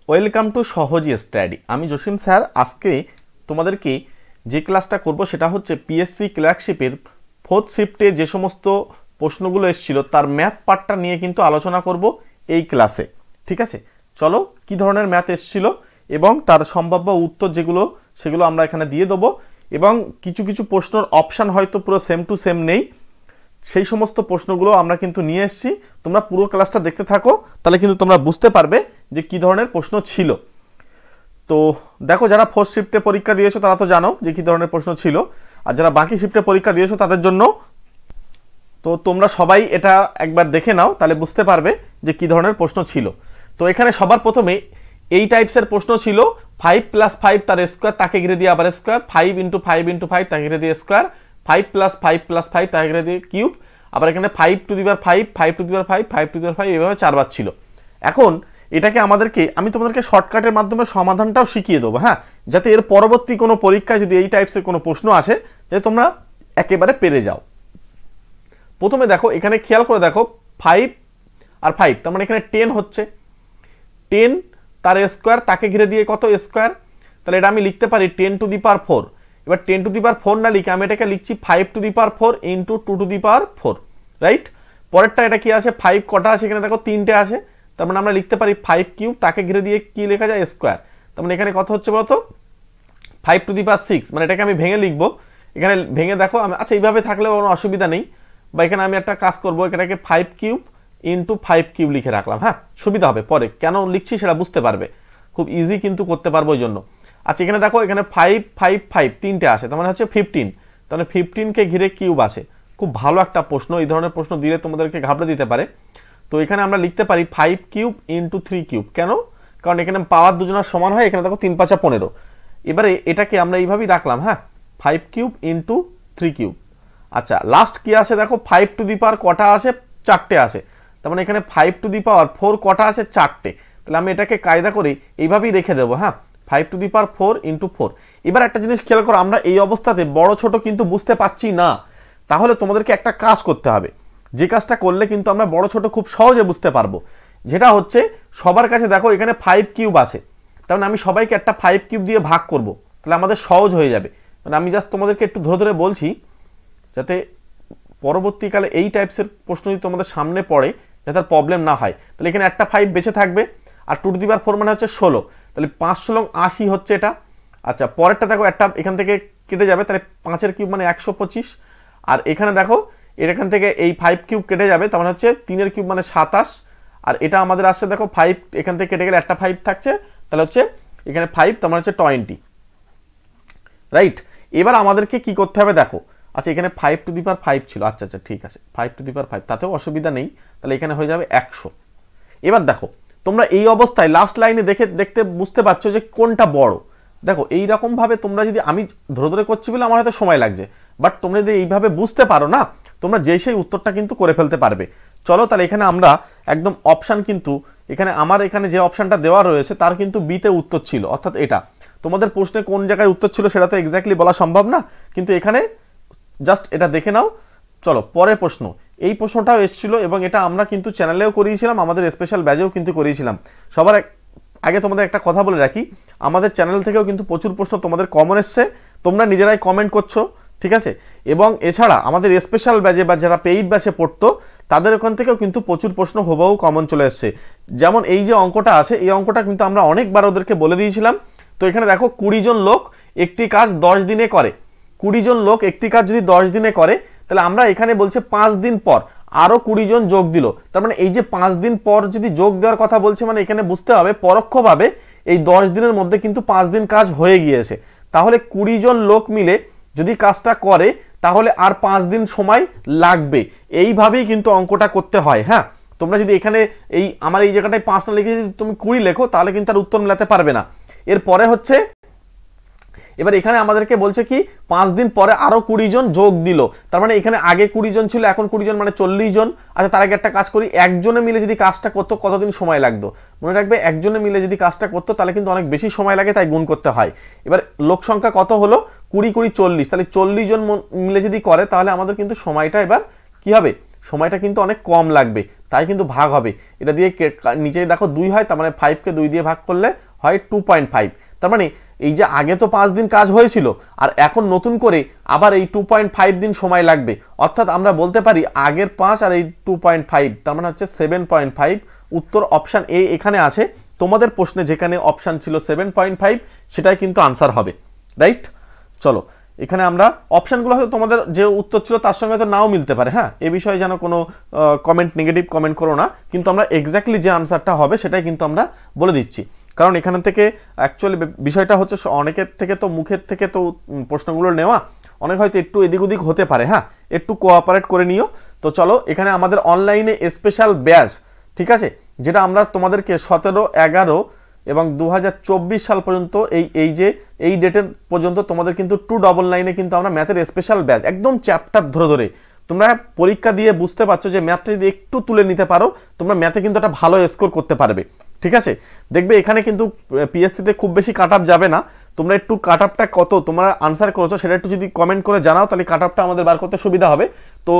Welcome to সহজ study. আমি Jasim sir. আজকে তোমাদেরকে যে ক্লাসটা করব সেটা হচ্ছে পিএসসি ক্লার্কশিপের ফোর্থ শিফটে যে সমস্ত প্রশ্নগুলো এসেছিল তার ম্যাথ পার্টটা নিয়ে কিন্তু আলোচনা করব এই ক্লাসে। ঠিক আছে, চলো কি ধরনের ম্যাথ এসেছিল এবং তার সম্ভাব্য উত্তর যেগুলো সেগুলো আমরা এখানে দিয়ে দেবো। এবং কিছু কিছু প্রশ্নের অপশান হয়তো পুরো সেম টু সেম নেই, সেই সমস্ত প্রশ্নগুলো আমরা কিন্তু নিয়ে এসেছি। তোমরা পুরো ক্লাসটা দেখতে থাকো, তাহলে কিন্তু তোমরা বুঝতে পারবে যে কি ধরনের প্রশ্ন ছিল। তো দেখো, যারা ফোর্থ শিফটে পরীক্ষা দিয়েছো তারা তো জানো যে কি ধরনের প্রশ্ন ছিল, আর যারা বাকি শিফটে পরীক্ষা দিয়েছো তাদের জন্য তো তোমরা সবাই এটা একবার দেখে নাও, তাহলে বুঝতে পারবে যে কি ধরনের প্রশ্ন ছিল। তো এখানে সবার প্রথমে এই টাইপসের প্রশ্ন ছিল 5 + 5 তার স্কোয়ার তাকে ঘিরে দিয়ে আবার স্কোয়ার, 5 × 5 × 5 তাকে ঘিরে দিয়ে স্কোয়ার, 5 + 5 + 5 তাকে ঘিরে দিয়ে কিউব, আবার এখানে 5 to the power 5, 5 to the power 5, 5 to the power 5, এভাবে 4বার ছিল। এখন এটাকে আমি তোমাদেরকে শর্টকাটের মাধ্যমে সমাধানটাও শিখিয়ে দেবো, হ্যাঁ, যাতে এর পরবর্তী কোনো পরীক্ষায় যদি এই টাইপসের কোনো প্রশ্ন আসে যাতে তোমরা একেবারে পেরে যাও। প্রথমে দেখো, এখানে খেয়াল করে দেখো 5 আর 5, তার মানে এখানে 10 হচ্ছে, 10 তার স্কোয়ার তাকে ঘিরে দিয়ে কত স্কোয়ার, তাহলে এটা আমি লিখতে পারি 10 টু দি পাওয়ার 4। এবার 10 টু দি পাওয়ার 4 না লিখে আমি এটাকে লিখছি 5 to the power 4 × 2 two the power 4, right. পরেরটা এটা কি আসে, 5 কটা আসে, এখানে দেখো 3টে আসে, তার মানে আমরা লিখতে পারি 5 কিউব তাকে ঘিরে দিয়ে কি লেখা যায় স্কোয়ার। তার মানে এখানে কত হচ্ছে বলতো 5 টু দি পাওয়ার 6, মানে এটাকে আমি ভেঙে লিখবো। এখানে ভেঙে দেখো আমি, আচ্ছা এইভাবে থাকলেও কোনো অসুবিধা নেই, বা এখানে আমি একটা কাজ করবো, এটাকে 5 কিউব × 5 কিউব লিখে রাখলাম, হ্যাঁ, সুবিধা হবে, পরে কেন লিখছি সেটা বুঝতে পারবে, খুব ইজি কিন্তু করতে পারবো ওই জন্য। আচ্ছা এখানে দেখো, এখানে 5 5 5 তিনটে আসে, তার মানে হচ্ছে 15, তাহলে 15কে ঘিরে কিউব আসে। খুব ভালো একটা প্রশ্ন, এই ধরনের প্রশ্ন দিলে তোমাদেরকে ঘাবড়ে দিতে পারে। তো এখানে আমরা লিখতে পারি 5 কিউব × 3 কিউব, কেন, কারণ এখানে পাওয়ার দুজনের সমান হয়, এখানে দেখো 3 × 5 = 15। এবারে এটাকে আমরা এইভাবেই রাখলাম, হ্যাঁ, 5 কিউব × 3 কিউব। আচ্ছা লাস্ট কি আসে দেখো, 5 টু দি পাওয়ার কটা আসে, 4টে আসে, তার মানে এখানে 5 টু দি পাওয়ার 4 কটা আসে, 4টে। তাহলে আমি এটাকে কায়দা করে এইভাবেই রেখে দেবো, হ্যাঁ, 5 টু দি পাওয়ার 4 × 4। এবার একটা জিনিস খেয়াল করো, আমরা এই অবস্থাতে বড় ছোট কিন্তু বুঝতে পারছি না, তাহলে তোমাদেরকে একটা কাজ করতে হবে, যে কাজটা করলে কিন্তু আমরা বড় ছোট খুব সহজে বুঝতে পারবো। যেটা হচ্ছে, সবার কাছে দেখো এখানে 5 কিউব আছে, তার মানে আমি সবাইকে একটা 5 কিউব দিয়ে ভাগ করব, তাহলে আমাদের সহজ হয়ে যাবে। মানে আমি জাস্ট তোমাদেরকে একটু ধরে ধরে বলছি, যাতে পরবর্তীকালে এই টাইপসের প্রশ্ন যদি তোমাদের সামনে পড়ে যাতে আর প্রবলেম না হয়। তাহলে এখানে একটা 5 বেঁচে থাকবে, আর 2 টু দি পাওয়ার 4 মানে হচ্ছে 16, তাহলে 5 × 16 = 80 হচ্ছে এটা। আচ্ছা পরেরটা দেখো, একটা এখান থেকে কেটে যাবে, তাহলে 5-এর কিউব মানে 125, আর এখানে দেখো এখান থেকে এই 5 কিউব কেটে যাবে, তার মানে হচ্ছে 3-এর কিউব মানে 27, আর এটা আমাদের আসছে দেখো 5 এখান থেকে কেটে গেলে একটা 5 থাকছে, তাহলে হচ্ছে এখানে 5, তার মানে হচ্ছে 20, রাইট। এবার আমাদেরকে কি করতে হবে দেখো, আচ্ছা এখানে 5 টু দি পাওয়ার 5 ছিল, আচ্ছা আচ্ছা ঠিক আছে, 5 টু দি পাওয়ার 5, তাতেও অসুবিধা নেই, তাহলে এখানে হয়ে যাবে 100। এবার দেখো তোমরা এই অবস্থায় লাস্ট লাইনে দেখতে বুঝতে পারছো যে কোনটা বড়। দেখো এইরকম ভাবে তোমরা যদি, আমি ধরে ধরে করছি বলে আমার হয়তো সময় লাগছে, বাট তোমরা যদি এইভাবে বুঝতে পারো না, তোমরা যেই সেই উত্তরটা কিন্তু করে ফেলতে পারবে। চলো তাহলে এখানে আমরা একদম অপশান, কিন্তু এখানে আমার এখানে যে অপশানটা দেওয়া রয়েছে তার কিন্তু বিতে উত্তর ছিল, অর্থাৎ এটা। তোমাদের প্রশ্নে কোন জায়গায় উত্তর ছিল সেটা তো এক্স্যাক্টলি বলা সম্ভব না, কিন্তু এখানে জাস্ট এটা দেখে নাও। চলো পরের প্রশ্ন, এই প্রশ্নটাও এসেছিল এবং এটা আমরা কিন্তু চ্যানেলেও করিয়েছিলাম, আমাদের স্পেশাল ব্যাচেও কিন্তু করিয়েছিলাম। সবার আগে তোমাদের একটা কথা বলে রাখি, আমাদের চ্যানেল থেকেও কিন্তু প্রচুর প্রশ্ন তোমাদের কমন এসছে, তোমরা নিজেরাই কমেন্ট করছো, ঠিক আছে। এবং এছাড়া আমাদের স্পেশাল ব্যাচে বা যারা পেইড ব্যাচে পড়তো তাদের ওখান থেকেও কিন্তু প্রচুর প্রশ্ন হুবহু কমন চলে এসছে। যেমন এই যে অঙ্কটা আছে, এই অঙ্কটা কিন্তু আমরা অনেকবার ওদেরকে বলে দিয়েছিলাম। তো এখানে দেখো 20 জন লোক একটি কাজ 10 দিনে করে, 20 জন লোক একটি কাজ যদি 10 দিনে করে, তাহলে আমরা এখানে বলছে 5 দিন পর আরো 20 জন যোগ দিল, তার মানে এই যে 5 দিন পর যদি যোগ দেওয়ার কথা বলছে, মানে এখানে বুঝতে হবে পরোক্ষভাবে এই 10 দিনের মধ্যে কিন্তু 5 দিন কাজ হয়ে গিয়েছে। তাহলে 20 জন লোক মিলে যদি কাজটা করে তাহলে আর 5 দিন সময় লাগবে, এইভাবেই কিন্তু অঙ্কটা করতে হয়, হ্যাঁ। তোমরা যদি এখানে এই আমার এই জায়গাটায় 5 না লিখে যদি তুমি 20 লেখো তাহলে কিন্তু আর উত্তর মেলাতে পারবে না। এরপরে হচ্ছে, এবার এখানে আমাদেরকে বলছে কি 5 দিন পরে আরো 20 জন যোগ দিল, তার মানে এখানে আগে 20 জন ছিল, এখন 20 জন মানে 40 জন। আচ্ছা তার আগে একটা কাজ করি, একজনে মিলে যদি কাজটা করতো কতদিন সময় লাগতো, মনে রাখবে একজনে মিলে যদি কাজটা করতো তাহলে কিন্তু অনেক বেশি সময় লাগে, তাই গুণ করতে হয়। এবার লোক সংখ্যা কত হলো, 20 20 40, তাহলে 40 জন মিলে যদি করে তাহলে আমাদের কিন্তু সময়টা এবার কি হবে, সময়টা কিন্তু অনেক কম লাগবে। তাই কিন্তু ভাগ হবে। এটা দিয়ে নিচেই দেখো 2 হয়, তার মানে 5কে 2 দিয়ে ভাগ করলে হয় 2.5। তার মানে এই যে আগে তো 5 দিন কাজ হয়েছিল, আর এখন নতুন করে আবার এই 2.5 দিন সময় লাগবে। অর্থাৎ আমরা বলতে পারি আগের 5 আর এই 2.5, তার মানে হচ্ছে 7.5। উত্তর অপশান এ এখানে আছে। তোমাদের প্রশ্নে যেখানে অপশান ছিল 7.5, সেটাই কিন্তু আনসার হবে, রাইট। চলো এখানে আমরা অপশানগুলো হয়তো তোমাদের যে উত্তর ছিল তার সঙ্গে তো নাও মিলতে পারে, হ্যাঁ, এ বিষয়ে যেন কোনো নেগেটিভ কমেন্ট করো না, কিন্তু আমরা এক্স্যাক্টলি যে আনসারটা হবে সেটাই কিন্তু আমরা বলে দিচ্ছি। কারণ এখান থেকে অ্যাকচুয়ালি বিষয়টা হচ্ছে অনেকের থেকে তো মুখের থেকে তো প্রশ্নগুলো নেওয়া, অনেক হয়তো একটু এদিক ওদিক হতে পারে, হ্যাঁ, একটু কোঅপারেট করে নিও। তো চলো এখানে আমাদের অনলাইনে স্পেশাল ব্যাচ, ঠিক আছে, যেটা আমরা তোমাদেরকে 17, 11 এবং 2024 সাল পর্যন্ত এই ডেটের পর্যন্ত তোমাদের কিন্তু 299-এ কিন্তু আমরা ম্যাথের স্পেশাল ব্যাচ একদম চ্যাপ্টার ধরে ধরে, তোমরা পরীক্ষা দিয়ে বুঝতে পারছো যে ম্যাথটা যদি একটু তুলে নিতে পারো তোমরা ম্যাথে কিন্তু একটা ভালো স্কোর করতে পারবে, ঠিক আছে। দেখবে এখানে কিন্তু পিএসসিতে খুব বেশি কাট আপ যাবে না। তোমরা একটু কাট আপটা কত তোমরা আনসার করেছো সেটা একটু যদি কমেন্ট করে জানাও, তাহলে কাট আপটা আমাদের বার করতে সুবিধা হবে। তো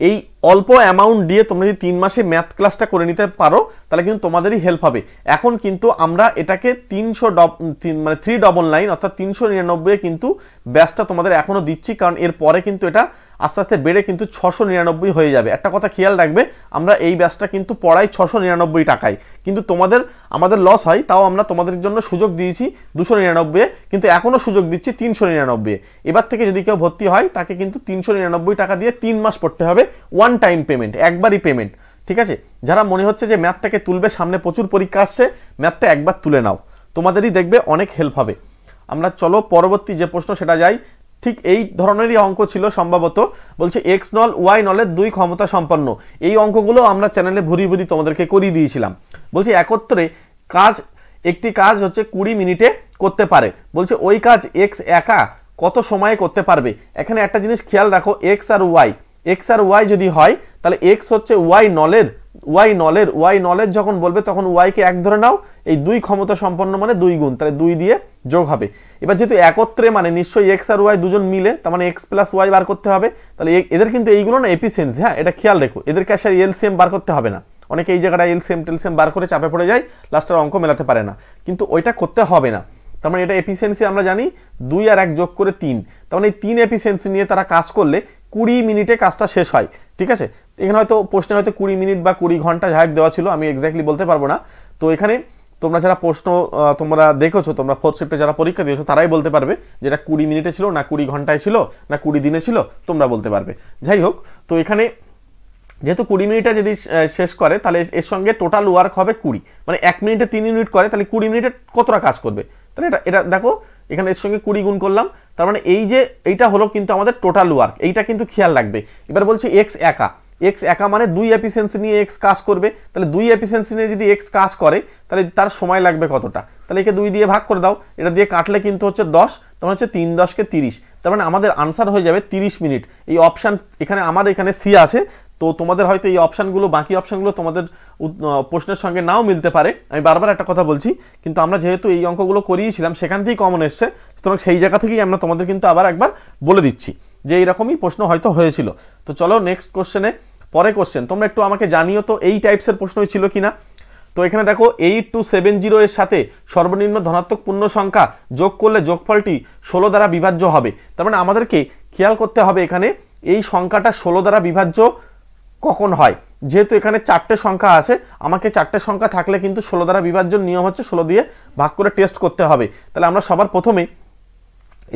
এই অল্প অ্যামাউন্ট দিয়ে তোমরা যদি 3 মাসে ম্যাথ ক্লাসটা করে নিতে পারো তাহলে কিন্তু তোমাদেরই হেল্প হবে। এখন কিন্তু আমরা এটাকে 399 অর্থাৎ 399 কিন্তু ব্যাচটা তোমাদের এখনো দিচ্ছি, কারণ এর পরে কিন্তু এটা আস্তে আস্তে বেড়ে কিন্তু 699 হয়ে যাবে। একটা কথা খেয়াল রাখবে, আমরা এই ব্যাচটা কিন্তু পড়াই 699 টাকায়, কিন্তু আমাদের লস হয়, তাও আমরা তোমাদের জন্য সুযোগ দিয়েছি 299, কিন্তু এখনো সুযোগ দিচ্ছি 399। এবার থেকে যদি কেউ ভর্তি হয় তাকে কিন্তু 399 টাকা দিয়ে 3 মাস পড়তে হবে, ওয়ান টাইম পেমেন্ট, একবারই পেমেন্ট, ঠিক আছে। যারা মনে হচ্ছে যে ম্যাথটাকে তুলবে, সামনে প্রচুর পরীক্ষা আসছে, ম্যাথটা একবার তুলে নাও, তোমাদেরই দেখবে অনেক হেল্প হবে। আমরা চলো পরবর্তী যে প্রশ্ন সেটা যাই। ঠিক এই ধরনেরই অঙ্ক ছিল সম্ভবত, বলছে এক্স নল ওয়াই নলের 2 ক্ষমতা সম্পন্ন। এই অঙ্কগুলো আমরা চ্যানেলে ভুরি ভুরি তোমাদেরকে করিয়ে দিয়েছিলাম। বলছে একত্রে একটি কাজ হচ্ছে 20 মিনিটে করতে পারে। বলছে ওই কাজ এক্স একা কত সময়ে করতে পারবে। এখানে একটা জিনিস খেয়াল রাখো, এক্স আর ওয়াই যদি হয় তাহলে এক্স হচ্ছে ওয়াই নলের যখন বলবে তখন ওয়াইকে 1 ধরে নাও, এই 2 ক্ষমতা সম্পন্ন মানে 2 গুণ, তাহলে 2 দিয়ে যোগ হবে। এবার যেহেতু একত্রে মানে নিশ্চয়ই এক্স আর ওয়াই দুজন মিলে, তার মানে এক্স প্লাস ওয়াই বার করতে হবে। তাহলে এদের কিন্তু এইগুলো না এফিসিয়েন্সি, হ্যাঁ, এটা খেয়াল রেখো, এদেরকে আসলে এলসিএম বার করতে হবে না। অনেকে এই জায়গাটা এলসিএম বার করে চাপে পড়ে যায়, লাস্টের অঙ্ক মেলাতে পারে না, কিন্তু ওইটা করতে হবে না। তার মানে এটা এফিসিয়েন্সি আমরা জানি 2 আর 1 যোগ করে 3, তার মানে এই 3 এফিসিয়েন্সি নিয়ে তারা কাজ করলে 20 মিনিটে কাজটা শেষ হয়, ঠিক আছে। এখানে হয়তো প্রশ্নে হয়তো 20 মিনিট বা 20 ঘন্টা যাই দেওয়া ছিল, আমি এক্স্যাক্টলি বলতে পারবো না। তো এখানে তোমরা যারা প্রশ্ন তোমরা দেখেছো, তোমরা 4th শিফটে যারা পরীক্ষা দিয়েছো তারাই বলতে পারবে যেটা 20 মিনিটে ছিল না 20 ঘন্টায় ছিল না 20 দিনে ছিল, তোমরা বলতে পারবে। যাই হোক, তো এখানে যেহেতু 20 মিনিটে যদি শেষ করে তাহলে এর সঙ্গে টোটাল ওয়ার্ক হবে 20, মানে 1 মিনিটে 3 ইউনিট করে, তাহলে 20 মিনিটে কতটা কাজ করবে। তাহলে এটা দেখো এখানে এর সঙ্গে 20 গুণ করলাম, তার মানে এইটা হলো কিন্তু আমাদের টোটাল ওয়ার্ক, এইটা কিন্তু খেয়াল রাখবে। এবার বলছি এক্স একা মানে 2 এফিসিয়েন্সি নিয়ে এক্স কাজ করবে, তাহলে 2 এফিসিয়েন্সি নিয়ে যদি এক্স কাজ করে তাহলে তার সময় লাগবে কতটা, তাহলে একে 2 দিয়ে ভাগ করে দাও, এটা দিয়ে কাটলে কিন্তু হচ্ছে 10, তখন হচ্ছে 3 10 কে 30, তার মানে আমাদের আনসার হয়ে যাবে 30 মিনিট। এই অপশান আমার এখানে সি আছে, তো তোমাদের হয়তো এই অপশানগুলো বাকি অপশানগুলো তোমাদের প্রশ্নের সঙ্গে নাও মিলতে পারে। আমি বারবার একটা কথা বলছি, কিন্তু আমরা যেহেতু এই অঙ্কগুলো করিয়েছিলাম সেখান থেকেই কমন এসছে, সুতরাং সেই জায়গা থেকেই আমরা তোমাদের কিন্তু আবার একবার বলে দিচ্ছি যে এইরকমই প্রশ্ন হয়তো হয়েছিল। তো চলো নেক্সট কোশ্চেনে, পরে কোশ্চেন তোমরা একটু আমাকে জানিও তো এই টাইপসের প্রশ্নই ছিল কিনা। তো এখানে দেখো 8270 এর সাথে সর্বনিম্ন ধনাত্মক পূর্ণ সংখ্যা যোগ করলে যোগফলটি 16 দ্বারা বিভাজ্য হবে। তার মানে আমাদেরকে খেয়াল করতে হবে এখানে এই সংখ্যাটা 16 দ্বারা বিভাজ্য কখন হয়। যেহেতু এখানে 4টে সংখ্যা আছে, আমাকে 4টে সংখ্যা থাকলে কিন্তু 16 দ্বারা বিভাজ্য নিয়ম হচ্ছে 16 দিয়ে ভাগ করে টেস্ট করতে হবে। তাহলে আমরা সবার প্রথমে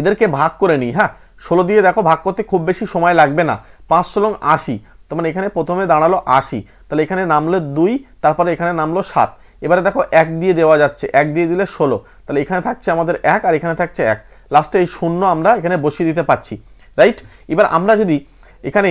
এদেরকে ভাগ করে নিই, হ্যাঁ, 16 দিয়ে দেখো ভাগ করতে খুব বেশি সময় লাগবে না, 5 16 80, তার মানে এখানে প্রথমে দাঁড়ালো 80, তাহলে এখানে নামলো 2, তারপরে এখানে নামলো 7। এবারে দেখো 1 দিয়ে দেওয়া যাচ্ছে, 1 দিয়ে দিলে 16, তাহলে এখানে থাকছে আমাদের 1 আর এখানে থাকছে 1, লাস্টে এই 0 আমরা এখানে বসিয়ে দিতে পারছি, রাইট। এবার আমরা যদি এখানে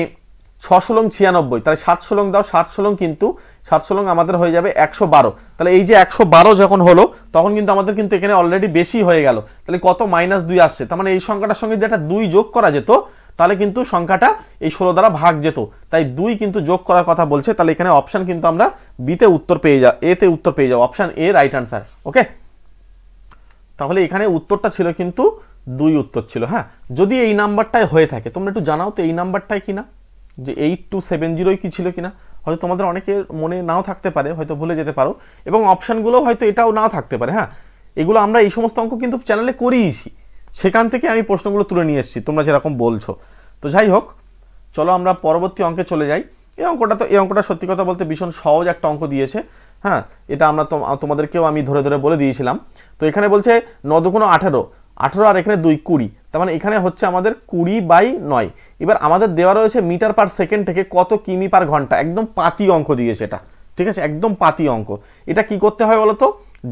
6 16 96, তাহলে 7 16 দাও, 7 16 কিন্তু 7 16 আমাদের হয়ে যাবে 112, তাহলে এই যে 112 যখন হলো তখন কিন্তু আমাদের কিন্তু এখানে অলরেডি বেশি হয়ে গেল, তাহলে কত -2 আসছে, তার মানে এই সংখ্যাটার সঙ্গে যদি একটা 2 যোগ করা যেত তাহলে কিন্তু সংখ্যাটা এই 16 দ্বারা ভাগ যেত, তাই 2 কিন্তু যোগ করার কথা বলছে। তাহলে এখানে অপশন কিন্তু আমরা বিতে উত্তর পেয়ে যাও, এতে উত্তর পেয়ে যাও, অপশন এ রাইট আনসার। ওকে, তাহলে এখানে উত্তরটা ছিল কিন্তু 2 উত্তর ছিল। হ্যাঁ, যদি এই নাম্বারটাই হয়ে থাকে তোমরা একটু জানাও তো এই নাম্বারটাই কিনা, যে 8270 কি ছিল কিনা। হয়তো তোমাদের অনেকের মনে নাও থাকতে পারে, হয়তো ভুলে যেতে পারো, এবং অপশানগুলো হয়তো এটাও নাও থাকতে পারে। হ্যাঁ, এগুলো আমরা এই সমস্ত অঙ্ক কিন্তু চ্যানেলে করিয়েছি, সেখান থেকে আমি প্রশ্নগুলো তুলে নিয়ে এসেছি তোমরা যেরকম বলছো। তো যাই হোক, চলো আমরা পরবর্তী অঙ্কে চলে যাই। এই অঙ্কটা সত্যি কথা বলতে ভীষণ সহজ একটা অঙ্ক দিয়েছে। হ্যাঁ, এটা আমরা তোমাদেরকেও আমি ধরে ধরে বলে দিয়েছিলাম। তো এখানে বলছে 9 দুগুণ 18, 18 আর এখানে 2 20, তার মানে এখানে হচ্ছে আমাদের 20/9। এবার আমাদের দেওয়া রয়েছে মিটার পার সেকেন্ড থেকে কত কিমি পার ঘন্টা, একদম পাতি অঙ্ক দিয়েছে এটা, ঠিক আছে, একদম পাতি অঙ্ক। এটা কি করতে হয় বলো তো,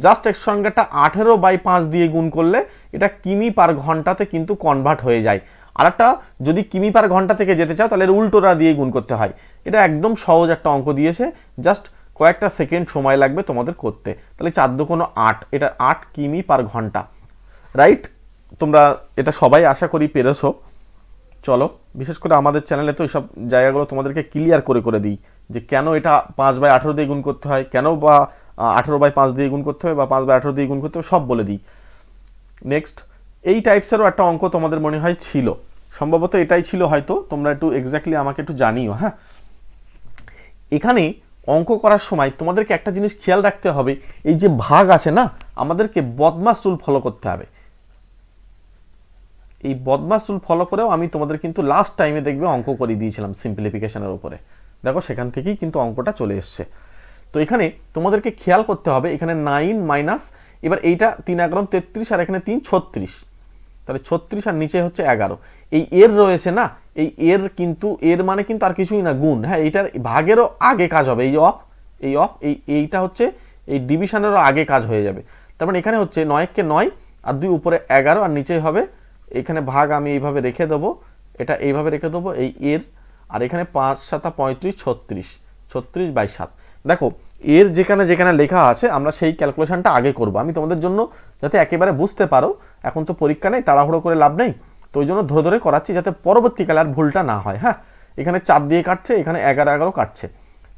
জাস্ট এর সঙ্গে একটা 18/5 দিয়ে গুণ করলে এটা কিমি পার ঘন্টাতে কিন্তু কনভার্ট হয়ে যায়। আর একটা যদি কিমি পার ঘন্টা থেকে যেতে চাও তাহলে উল্টোটা দিয়ে গুণ করতে হয়। এটা একদম সহজ একটা অঙ্ক দিয়েছে, জাস্ট কয়েকটা সেকেন্ড সময় লাগবে তোমাদের করতে। তাহলে 4 দুগুণ 8, এটা 8 কিমি পার ঘন্টা, রাইট? তোমরা এটা সবাই আশা করি পেরেছো। চলো, বিশেষ করে আমাদের চ্যানেলে তো এইসব জায়গাগুলো তোমাদেরকে ক্লিয়ার করে করে দিই, যে কেন এটা 5/18 দিয়ে গুণ করতে হয়, কেন বা 18/5 দিয়ে গুণ করতে হবে, বা 5/18 দিয়ে গুণ করতে হবে, সব বলে দিই। নেক্সট, এই টাইপসেরও একটা অঙ্ক তোমাদের মনে হয় ছিল, সম্ভবত এটাই ছিল হয়তো, তোমরা একটু এক্স্যাক্টলি আমাকে একটু জানিও। হ্যাঁ, এখানে অঙ্ক করার সময় তোমাদেরকে একটা জিনিস খেয়াল রাখতে হবে, এই যে ভাগ আছে না, আমাদেরকে বদমাস রুল ফলো করতে হবে। এই বদমাস রুল ফলো করেও আমি তোমাদের কিন্তু লাস্ট টাইমে দেখবে অঙ্ক করে দিয়েছিলাম সিম্পলিফিকেশনের উপরে, দেখো সেখান থেকেই কিন্তু অঙ্কটা চলে এসছে। তো এখানে তোমাদেরকে খেয়াল করতে হবে, এখানে 9 মাইনাস, এবার এইটা 3 11 33 আর এখানে 3 36, তাহলে 36 আর নিচে হচ্ছে 11। এই এর রয়েছে না, এই এর কিন্তু এর মানে কিন্তু আর কিছুই না, গুণ। হ্যাঁ, এইটার ভাগেরও আগে কাজ হবে, এই যে এইটা হচ্ছে এই ডিভিশনেরও আগে কাজ হয়ে যাবে। তার মানে এখানে হচ্ছে 9 কে 9 আর 2 উপরে 11 আর নিচে হবে, এখানে ভাগ আমি এইভাবে রেখে দেবো, এটা এইভাবে রেখে দেবো এই এর, আর এখানে 5 7 35 36, 36/7। দেখো এর যেখানে যেখানে লেখা আছে আমরা সেই ক্যালকুলেশনটা আগে করব, আমি তোমাদের জন্য যাতে একেবারে বুঝতে পারো, এখন তো পরীক্ষা নেই, তাড়াহুড়ো করে লাভ নেই, তো ওই জন্য ধরে ধরে করাচ্ছি যাতে পরবর্তীকালে আর ভুলটা না হয়। হ্যাঁ, এখানে 4 দিয়ে কাটছে, এখানে 11 11 কাটছে।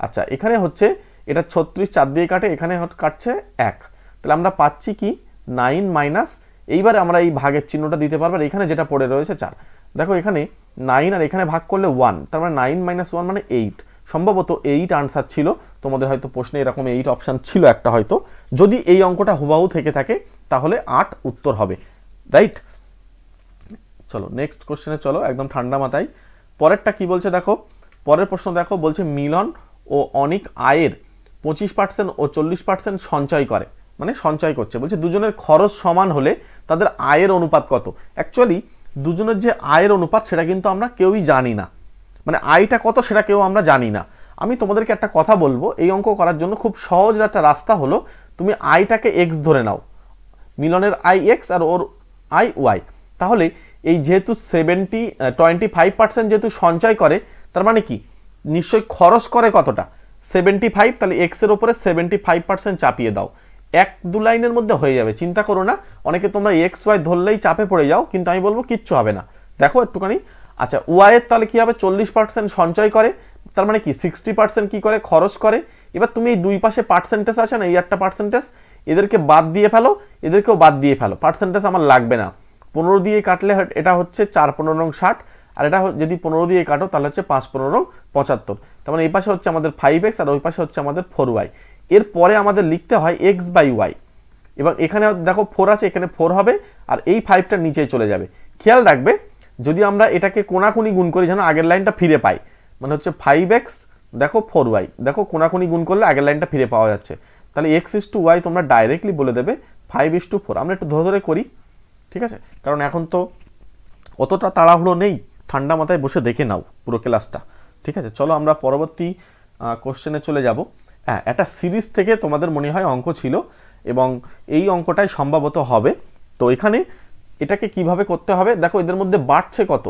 আচ্ছা, এখানে হচ্ছে এটা 36 4 দিয়ে কাটে, এখানে কাটছে 1, তাহলে আমরা পাচ্ছি কি 9 মাইনাস, এইবারে আমরা এই ভাগের চিহ্নটা দিতে পারবো, আর এখানে যেটা পড়ে রয়েছে 4। দেখো এখানে 9 আর এখানে ভাগ করলে 1, তার মানে 9 - 1 মানে 8, সম্ভবত 8 আনসার ছিল তোমাদের, হয়তো প্রশ্নে এরকম 8 অপশান ছিল একটা হয়তো, যদি এই অঙ্কটা হুবাহু থেকে থাকে তাহলে 8 উত্তর হবে, রাইট? চলো নেক্সট কোশ্চেনে চলো, একদম ঠান্ডা মাথায়। পরেরটা কি বলছে দেখো, পরের প্রশ্ন দেখো, বলছে মিলন ও অনিক আয়ের 25% ও 40% সঞ্চয় করে, মানে সঞ্চয় করছে। বলছে দুজনের খরচ সমান হলে তাদের আয়ের অনুপাত কত। অ্যাকচুয়ালি দুজনের যে আয়ের অনুপাত সেটা কিন্তু আমরা কেউই জানি না, মানে আয়টা কত সেটা কেউ আমরা জানি না। আমি তোমাদেরকে একটা কথা বলবো, এই অঙ্ক করার জন্য খুব সহজ একটা রাস্তা হলো, তুমি আয়টাকে এক্স ধরে নাও, মিলনের আই এক্স আর ওর আই ওয়াই। তাহলে এই যেহেতু 25% যেহেতু সঞ্চয় করে, তার মানে কি নিশ্চয়ই খরচ করে কতটা, 75, তাহলে এক্স এর উপরে 75% চাপিয়ে দাও, 1-2 লাইনের মধ্যে হয়ে যাবে, চিন্তা করো না। অনেকে তোমরা এক্স ওয়াই ধরলেই চাপে পড়ে যাও, কিন্তু আমি বলবো কিচ্ছু হবে না, দেখো একটুখানি। আচ্ছা, ওয়াই এর তাহলে কি হবে, 40% সঞ্চয় করে, তার মানে কি 60% কি করে, খরচ করে। এবার তুমি এই দুই পাশে পার্সেন্টেজ আছে না, এই একটা পার্সেন্টেজ, এদেরকে বাদ দিয়ে ফেলো, এদেরকেও বাদ দিয়ে ফেলো, পার্সেন্টেজ আমার লাগবে না। 15 দিয়ে কাটলে এটা হচ্ছে 4 15 60, আর এটা যদি 15 দিয়ে কাটো তাহলে হচ্ছে 5 15 75, তার মানে এই পাশে হচ্ছে আমাদের 5x আর ওই পাশে হচ্ছে আমাদের 4y। এরপরে আমাদের লিখতে হয় x/y, এবং এখানে দেখো 4 আছে, এখানে 4 হবে, আর এই 5টা নিচে চলে যাবে। খেয়াল রাখবে যদি আমরা এটাকে কোনাকুনি গুণ করি যেন আগের লাইনটা ফিরে পাই, মানে হচ্ছে 5x দেখো 4y, দেখো কোনাকুনি গুণ করলে আগের লাইনটা ফিরে পাওয়া যাচ্ছে, তাহলে x/y তোমরা ডাইরেক্টলি বলে দেবে 5/4। আমরা একটু ধরে ধরে করি, ঠিক আছে, কারণ এখন তো অতটা তাড়াহুড়ো নেই, ঠান্ডা মাথায় বসে দেখে নাও পুরো ক্লাসটা, ঠিক আছে। চলো আমরা পরবর্তী কোশ্চেনে চলে যাব। হ্যাঁ, একটা সিরিজ থেকে তোমাদের মনে হয় অঙ্ক ছিল, এবং এই অঙ্কটাই সম্ভবত হবে। তো এখানে এটাকে কিভাবে করতে হবে, দেখো এদের মধ্যে বাড়ছে কত,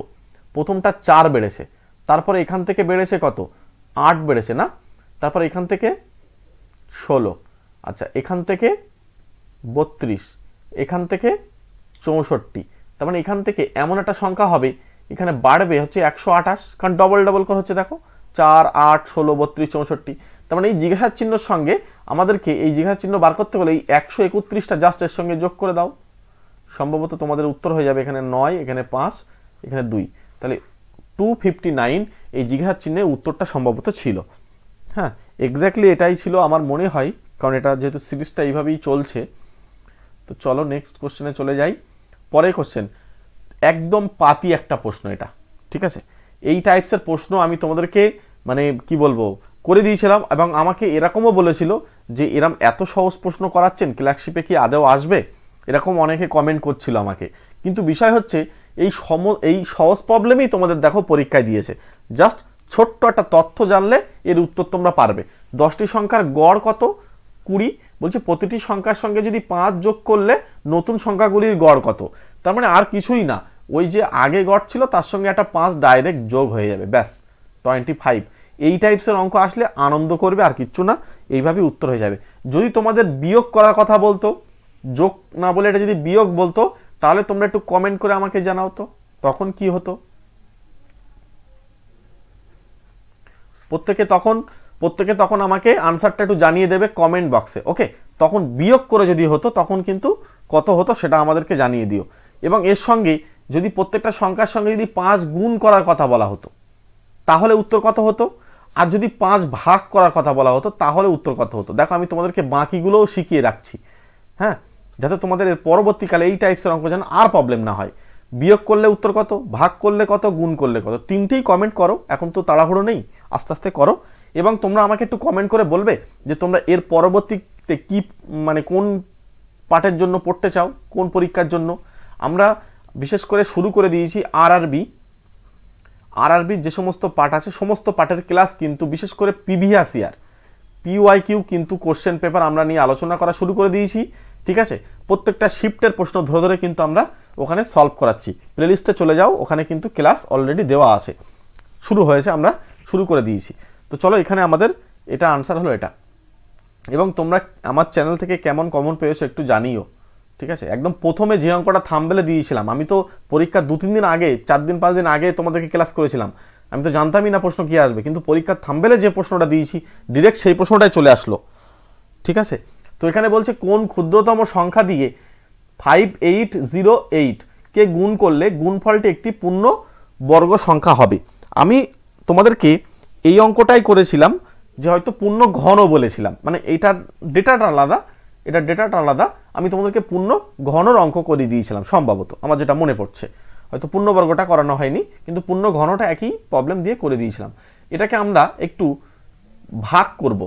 প্রথমটা 4 বেড়েছে, তারপরে এখান থেকে বেড়েছে কত 8 বেড়েছে না, তারপর এখান থেকে 16, আচ্ছা এখান থেকে 32, এখান থেকে 64, তার মানে এখান থেকে এমন একটা সংখ্যা হবে, এখানে বাড়বে হচ্ছে 128, কারণ ডবল ডবল করে হচ্ছে, দেখো 4 8 16 32 64, তার মানে এই জিজ্ঞাসার চিহ্নের সঙ্গে আমাদেরকে এই জিজ্ঞাসার চিহ্ন বার করতে হলে এই 131টা জাস্ট এর সঙ্গে যোগ করে দাও, সম্ভবত তোমাদের উত্তর হয়ে যাবে এখানে 9, এখানে 5, এখানে 2, তাহলে 259 এই জিজ্ঞাসার চিহ্নের উত্তরটা সম্ভবত ছিল। হ্যাঁ, হ্যাঁ, এক্স্যাক্টলি এটাই ছিল আমার মনে হয়, কারণ এটা যেহেতু সিরিজটা এইভাবেই চলছে। তো চলো নেক্সট কোশ্চেনে চলে যাই। পরের কোশ্চেন একদম পাতি একটা প্রশ্ন এটা, ঠিক আছে। এই টাইপসের প্রশ্ন আমি তোমাদেরকে মানে কি বলবো করে দিয়েছিলাম, এবং আমাকে এরকমও বলেছিল যে এরম এত সহজ প্রশ্ন করাচ্ছেন, ক্লার্কশিপে কি আদৌ আসবে, এরকম অনেকে কমেন্ট করছিল আমাকে। কিন্তু বিষয় হচ্ছে এই সহজ প্রবলেমই তোমাদের দেখো পরীক্ষায় দিয়েছে। জাস্ট ছোট্ট একটা তথ্য জানলে এর উত্তর তোমরা পারবে। 10টি সংখ্যার গড় কত? 20। বলছে প্রতিটি সংখ্যার সঙ্গে যদি 5 যোগ করলে নতুন সংখ্যাগুলির গড় কত। তার মানে আর কিছুই না, ওই যে আগে গড় ছিল তার সঙ্গে একটা 5 ডাইরেক্ট যোগ হয়ে যাবে, ব্যাস 25। এই টাইপসের অঙ্ক আসলে আনন্দ করবে, আর কিচ্ছু না, এইভাবেই উত্তর হয়ে যাবে। যদি তোমাদের বিয়োগ করার কথা বলতো, যোগ না বলে এটা যদি বিয়োগ বলতো, তাহলে তোমরা একটু কমেন্ট করে আমাকে জানাও তো তখন কি হতো। প্রত্যেকে তখন আমাকে আনসারটা একটু জানিয়ে দেবে কমেন্ট বক্সে, ওকে। তখন বিয়োগ করে যদি হতো তখন কিন্তু কত হতো সেটা আমাদেরকে জানিয়ে দিও। এবং এর সঙ্গে যদি প্রত্যেকটা সংখ্যার সঙ্গে যদি 5 গুণ করার কথা বলা হতো তাহলে উত্তর কত হতো, আর যদি 5 ভাগ করার কথা বলা হতো তাহলে উত্তর কত হতো। দেখো আমি তোমাদেরকে বাকিগুলোও শিখিয়ে রাখছি, হ্যাঁ, যাতে তোমাদের এর পরবর্তীকালে এই টাইপসের অঙ্ক যেন আর প্রবলেম না হয়। বিয়োগ করলে উত্তর কত, ভাগ করলে কত, গুণ করলে কত, তিনটেই কমেন্ট করো, এখন তো তাড়াহুড়ো নেই, আস্তে আস্তে করো। এবং তোমরা আমাকে একটু কমেন্ট করে বলবে যে তোমরা এর পরবর্তীতে কি মানে কোন পাঠের জন্য পড়তে চাও, কোন পরীক্ষার জন্য। আমরা বিশেষ করে শুরু করে দিয়েছি আরআরবির যে সমস্ত পাঠ আছে সমস্ত পাঠের ক্লাস, কিন্তু বিশেষ করে প্রিভিয়াস ইয়ার পিওয়াইকিউ কিন্তু কোশ্চেন পেপার আমরা নিয়ে আলোচনা করা শুরু করে দিয়েছি, ঠিক আছে। প্রত্যেকটা শিফটের প্রশ্ন ধরে ধরে কিন্তু আমরা ওখানে সলভ করাচ্ছি। প্লেলিস্টে চলে যাও, ওখানে কিন্তু ক্লাস অলরেডি দেওয়া আছে, শুরু হয়েছে, আমরা শুরু করে দিয়েছি। তো চলো এখানে আমাদের এটা আনসার হলো এটা। এবং তোমরা আমার চ্যানেল থেকে কেমন কমন পেয়েছো একটু জানিও, ঠিক আছে। একদম প্রথমে যে অঙ্কটা থাম্বনেলে দিয়েছিলাম, আমি তো পরীক্ষার 2-3 দিন আগে, 4 দিন 5 দিন আগে তোমাদেরকে ক্লাস করেছিলাম, আমি তো জানতামই না প্রশ্ন কি আসবে, কিন্তু পরীক্ষার থাম্বনেলে যে প্রশ্নটা দিয়েছি ডিরেক্ট সেই প্রশ্নটাই চলে আসলো, ঠিক আছে। তো এখানে বলছে কোন ক্ষুদ্রতম সংখ্যা দিয়ে 5808 কে গুণ করলে গুণফলটি একটি পূর্ণ বর্গ সংখ্যা হবে। আমি তোমাদেরকে এই অঙ্কটাই করেছিলাম, যে হয়তো পূর্ণ ঘন বলেছিলাম, মানে এইটার ডেটাটা আলাদা, আমি তোমাদেরকে পূর্ণ ঘনর অঙ্ক করে দিয়েছিলাম সম্ভবত, আমার যেটা মনে পড়ছে। হয়তো পূর্ণবর্গটা করানো হয়নি, কিন্তু পূর্ণ ঘনটা একই প্রবলেম দিয়ে করে দিয়েছিলাম। এটাকে আমরা একটু ভাগ করব,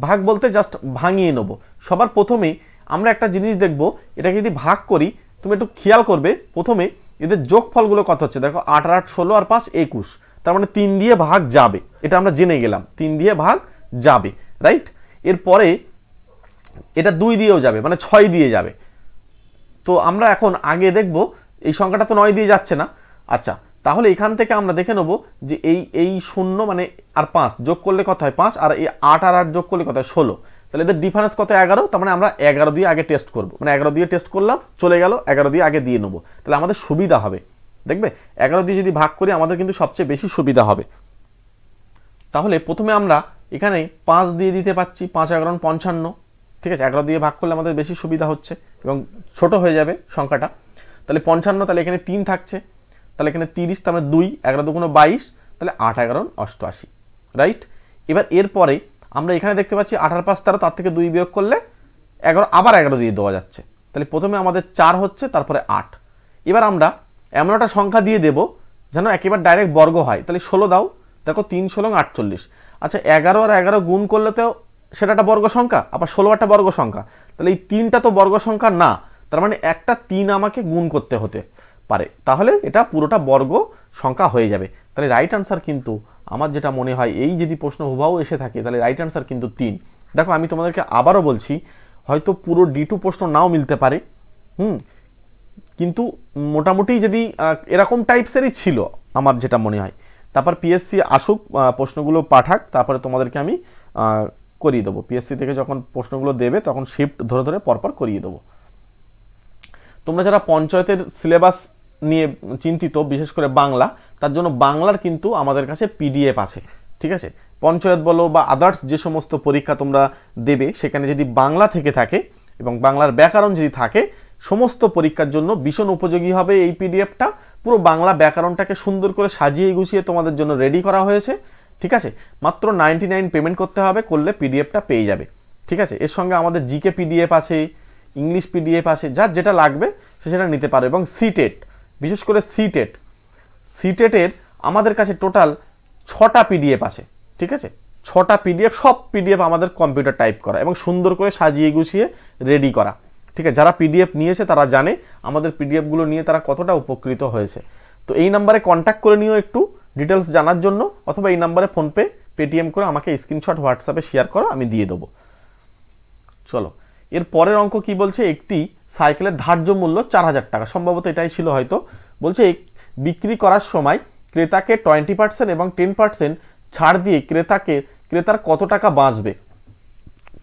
ভাগ বলতে জাস্ট ভাঙিয়ে নেব। সবার প্রথমে আমরা একটা জিনিস দেখব, এটাকে যদি ভাগ করি তুমি একটু খেয়াল করবে, প্রথমে এদের যোগফলগুলো কত হচ্ছে দেখো, 8 আর 8 16 আর 5 21, তার মানে 3 দিয়ে ভাগ যাবে, এটা আমরা জেনে গেলাম 3 দিয়ে ভাগ যাবে, রাইট। এরপরে এটা 2 দিয়েও যাবে, মানে 6 দিয়ে যাবে। তো আমরা এখন আগে দেখব এই সংখ্যাটা তো 9 দিয়ে যাচ্ছে না। আচ্ছা, তাহলে এখান থেকে আমরা দেখে নেব যে এই 0 মানে আর 5 যোগ করলে কত হয় 5, আর এই 8 আর 8 যোগ করলে কত হয় 16, তাহলে এদের ডিফারেন্স কত 11। তার মানে আমরা 11 দিয়ে আগে টেস্ট করব, মানে 11 দিয়ে টেস্ট করলাম, চলে গেল, 11 দিয়ে আগে দিয়ে নেবো, তাহলে আমাদের সুবিধা হবে। দেখবে 11 দিয়ে যদি ভাগ করি আমাদের কিন্তু সবচেয়ে বেশি সুবিধা হবে। তাহলে প্রথমে আমরা এখানে 5 দিয়ে দিতে পারছি, 5 11 55, ঠিক আছে। 11 দিয়ে ভাগ করলে আমাদের বেশি সুবিধা হচ্ছে এবং ছোট হয়ে যাবে সংখ্যাটা। তাহলে 55, তাহলে এখানে 3 থাকছে, তাহলে এখানে 30, তার মানে 2, 11 2 22, তাহলে 8 11 88, রাইট। এবার এরপরে আমরা এখানে দেখতে পাচ্ছি 8 আর 5 13, তার থেকে 2 বিয়োগ করলে 11, আবার 11 দিয়ে দেওয়া যাচ্ছে। তাহলে প্রথমে আমাদের 4 হচ্ছে, তারপরে 8। এবার আমরা এমন একটা সংখ্যা দিয়ে দেব যেন একেবারে ডাইরেক্ট বর্গ হয়, তাহলে 16 দাও, দেখো 3 16 48। আচ্ছা, 11 আর 11 গুণ করলে তো সেটা একটা বর্গ সংখ্যা, আবার 16 একটা বর্গ সংখ্যা, তাহলে এই 3টা তো বর্গ সংখ্যা না, তার মানে একটা 3 আমাকে গুণ করতে হতে পারে, তাহলে এটা পুরোটা বর্গ সংখ্যা হয়ে যাবে। তাহলে রাইট আনসার কিন্তু আমার যেটা মনে হয়, এই যদি প্রশ্ন হুবহু এসে থাকে তাহলে রাইট আনসার কিন্তু 3। দেখো আমি তোমাদেরকে আবারও বলছি, হয়তো পুরো D2 প্রশ্ন নাও মিলতে পারে, কিন্তু মোটামুটি যদি এরকম টাইপসেরই ছিল আমার যেটা মনে হয়। তারপর পিএসসি আসুক, প্রশ্নগুলো পাঠাক, তারপরে তোমাদেরকে আমি করিয়ে দেবো। পিএসসি থেকে যখন প্রশ্নগুলো দেবে তখন শিফট ধরে ধরে পরপর করিয়ে দেবো। তোমরা যারা পঞ্চায়েতের সিলেবাস নিয়ে চিন্তিত, বিশেষ করে বাংলা, তার জন্য বাংলার কিন্তু আমাদের কাছে পিডিএফ আছে, ঠিক আছে। পঞ্চায়েত বলো বা আদার্স যে সমস্ত পরীক্ষা তোমরা দেবে, সেখানে যদি বাংলা থেকে থাকে এবং বাংলার ব্যাকরণ যদি থাকে, সমস্ত পরীক্ষার জন্য ভীষণ উপযোগী হবে এই পিডিএফটা। পুরো বাংলা ব্যাকরণটাকে সুন্দর করে সাজিয়ে গুছিয়ে তোমাদের জন্য রেডি করা হয়েছে, ঠিক আছে, মাত্র 99 পেমেন্ট করতে হবে, করলে পিডিএফটা পেয়ে যাবে। ঠিক আছে, এর সঙ্গে আমাদের জিকে পিডিএফ আছে, ইংলিশ পিডিএফ আছে, যার যেটা লাগবে সে সেটা নিতে পারে। এবং সিটেট, বিশেষ করে সিটেটের আমাদের কাছে টোটাল 6টা পিডিএফ আছে। ঠিক আছে, 6টা পিডিএফ, সব পিডিএফ আমাদের কম্পিউটার টাইপ করা এবং সুন্দর করে সাজিয়ে গুছিয়ে রেডি করা। ঠিক আছে, যারা পিডিএফ নিয়েছে তারা জানে আমাদের পিডিএফগুলো নিয়ে তারা কতটা উপকৃত হয়েছে। তো এই নাম্বারে কন্ট্যাক্ট করে নিও একটু ডিটেলস জানার জন্য, অথবা এই নাম্বারে ফোনপে পেটিএম করে আমাকে স্ক্রিনশট হোয়াটসঅ্যাপে শেয়ার করো, আমি দিয়ে দেবো। চলো, এর পরের অঙ্ক কি বলছে, একটি সাইকেলের ধার্য মূল্য 4000 টাকা, সম্ভবত এটাই ছিল হয়তো। বলছে বিক্রি করার সময় ক্রেতাকে 20% এবং 10% ছাড় দিয়ে ক্রেতার কত টাকা বাঁচবে।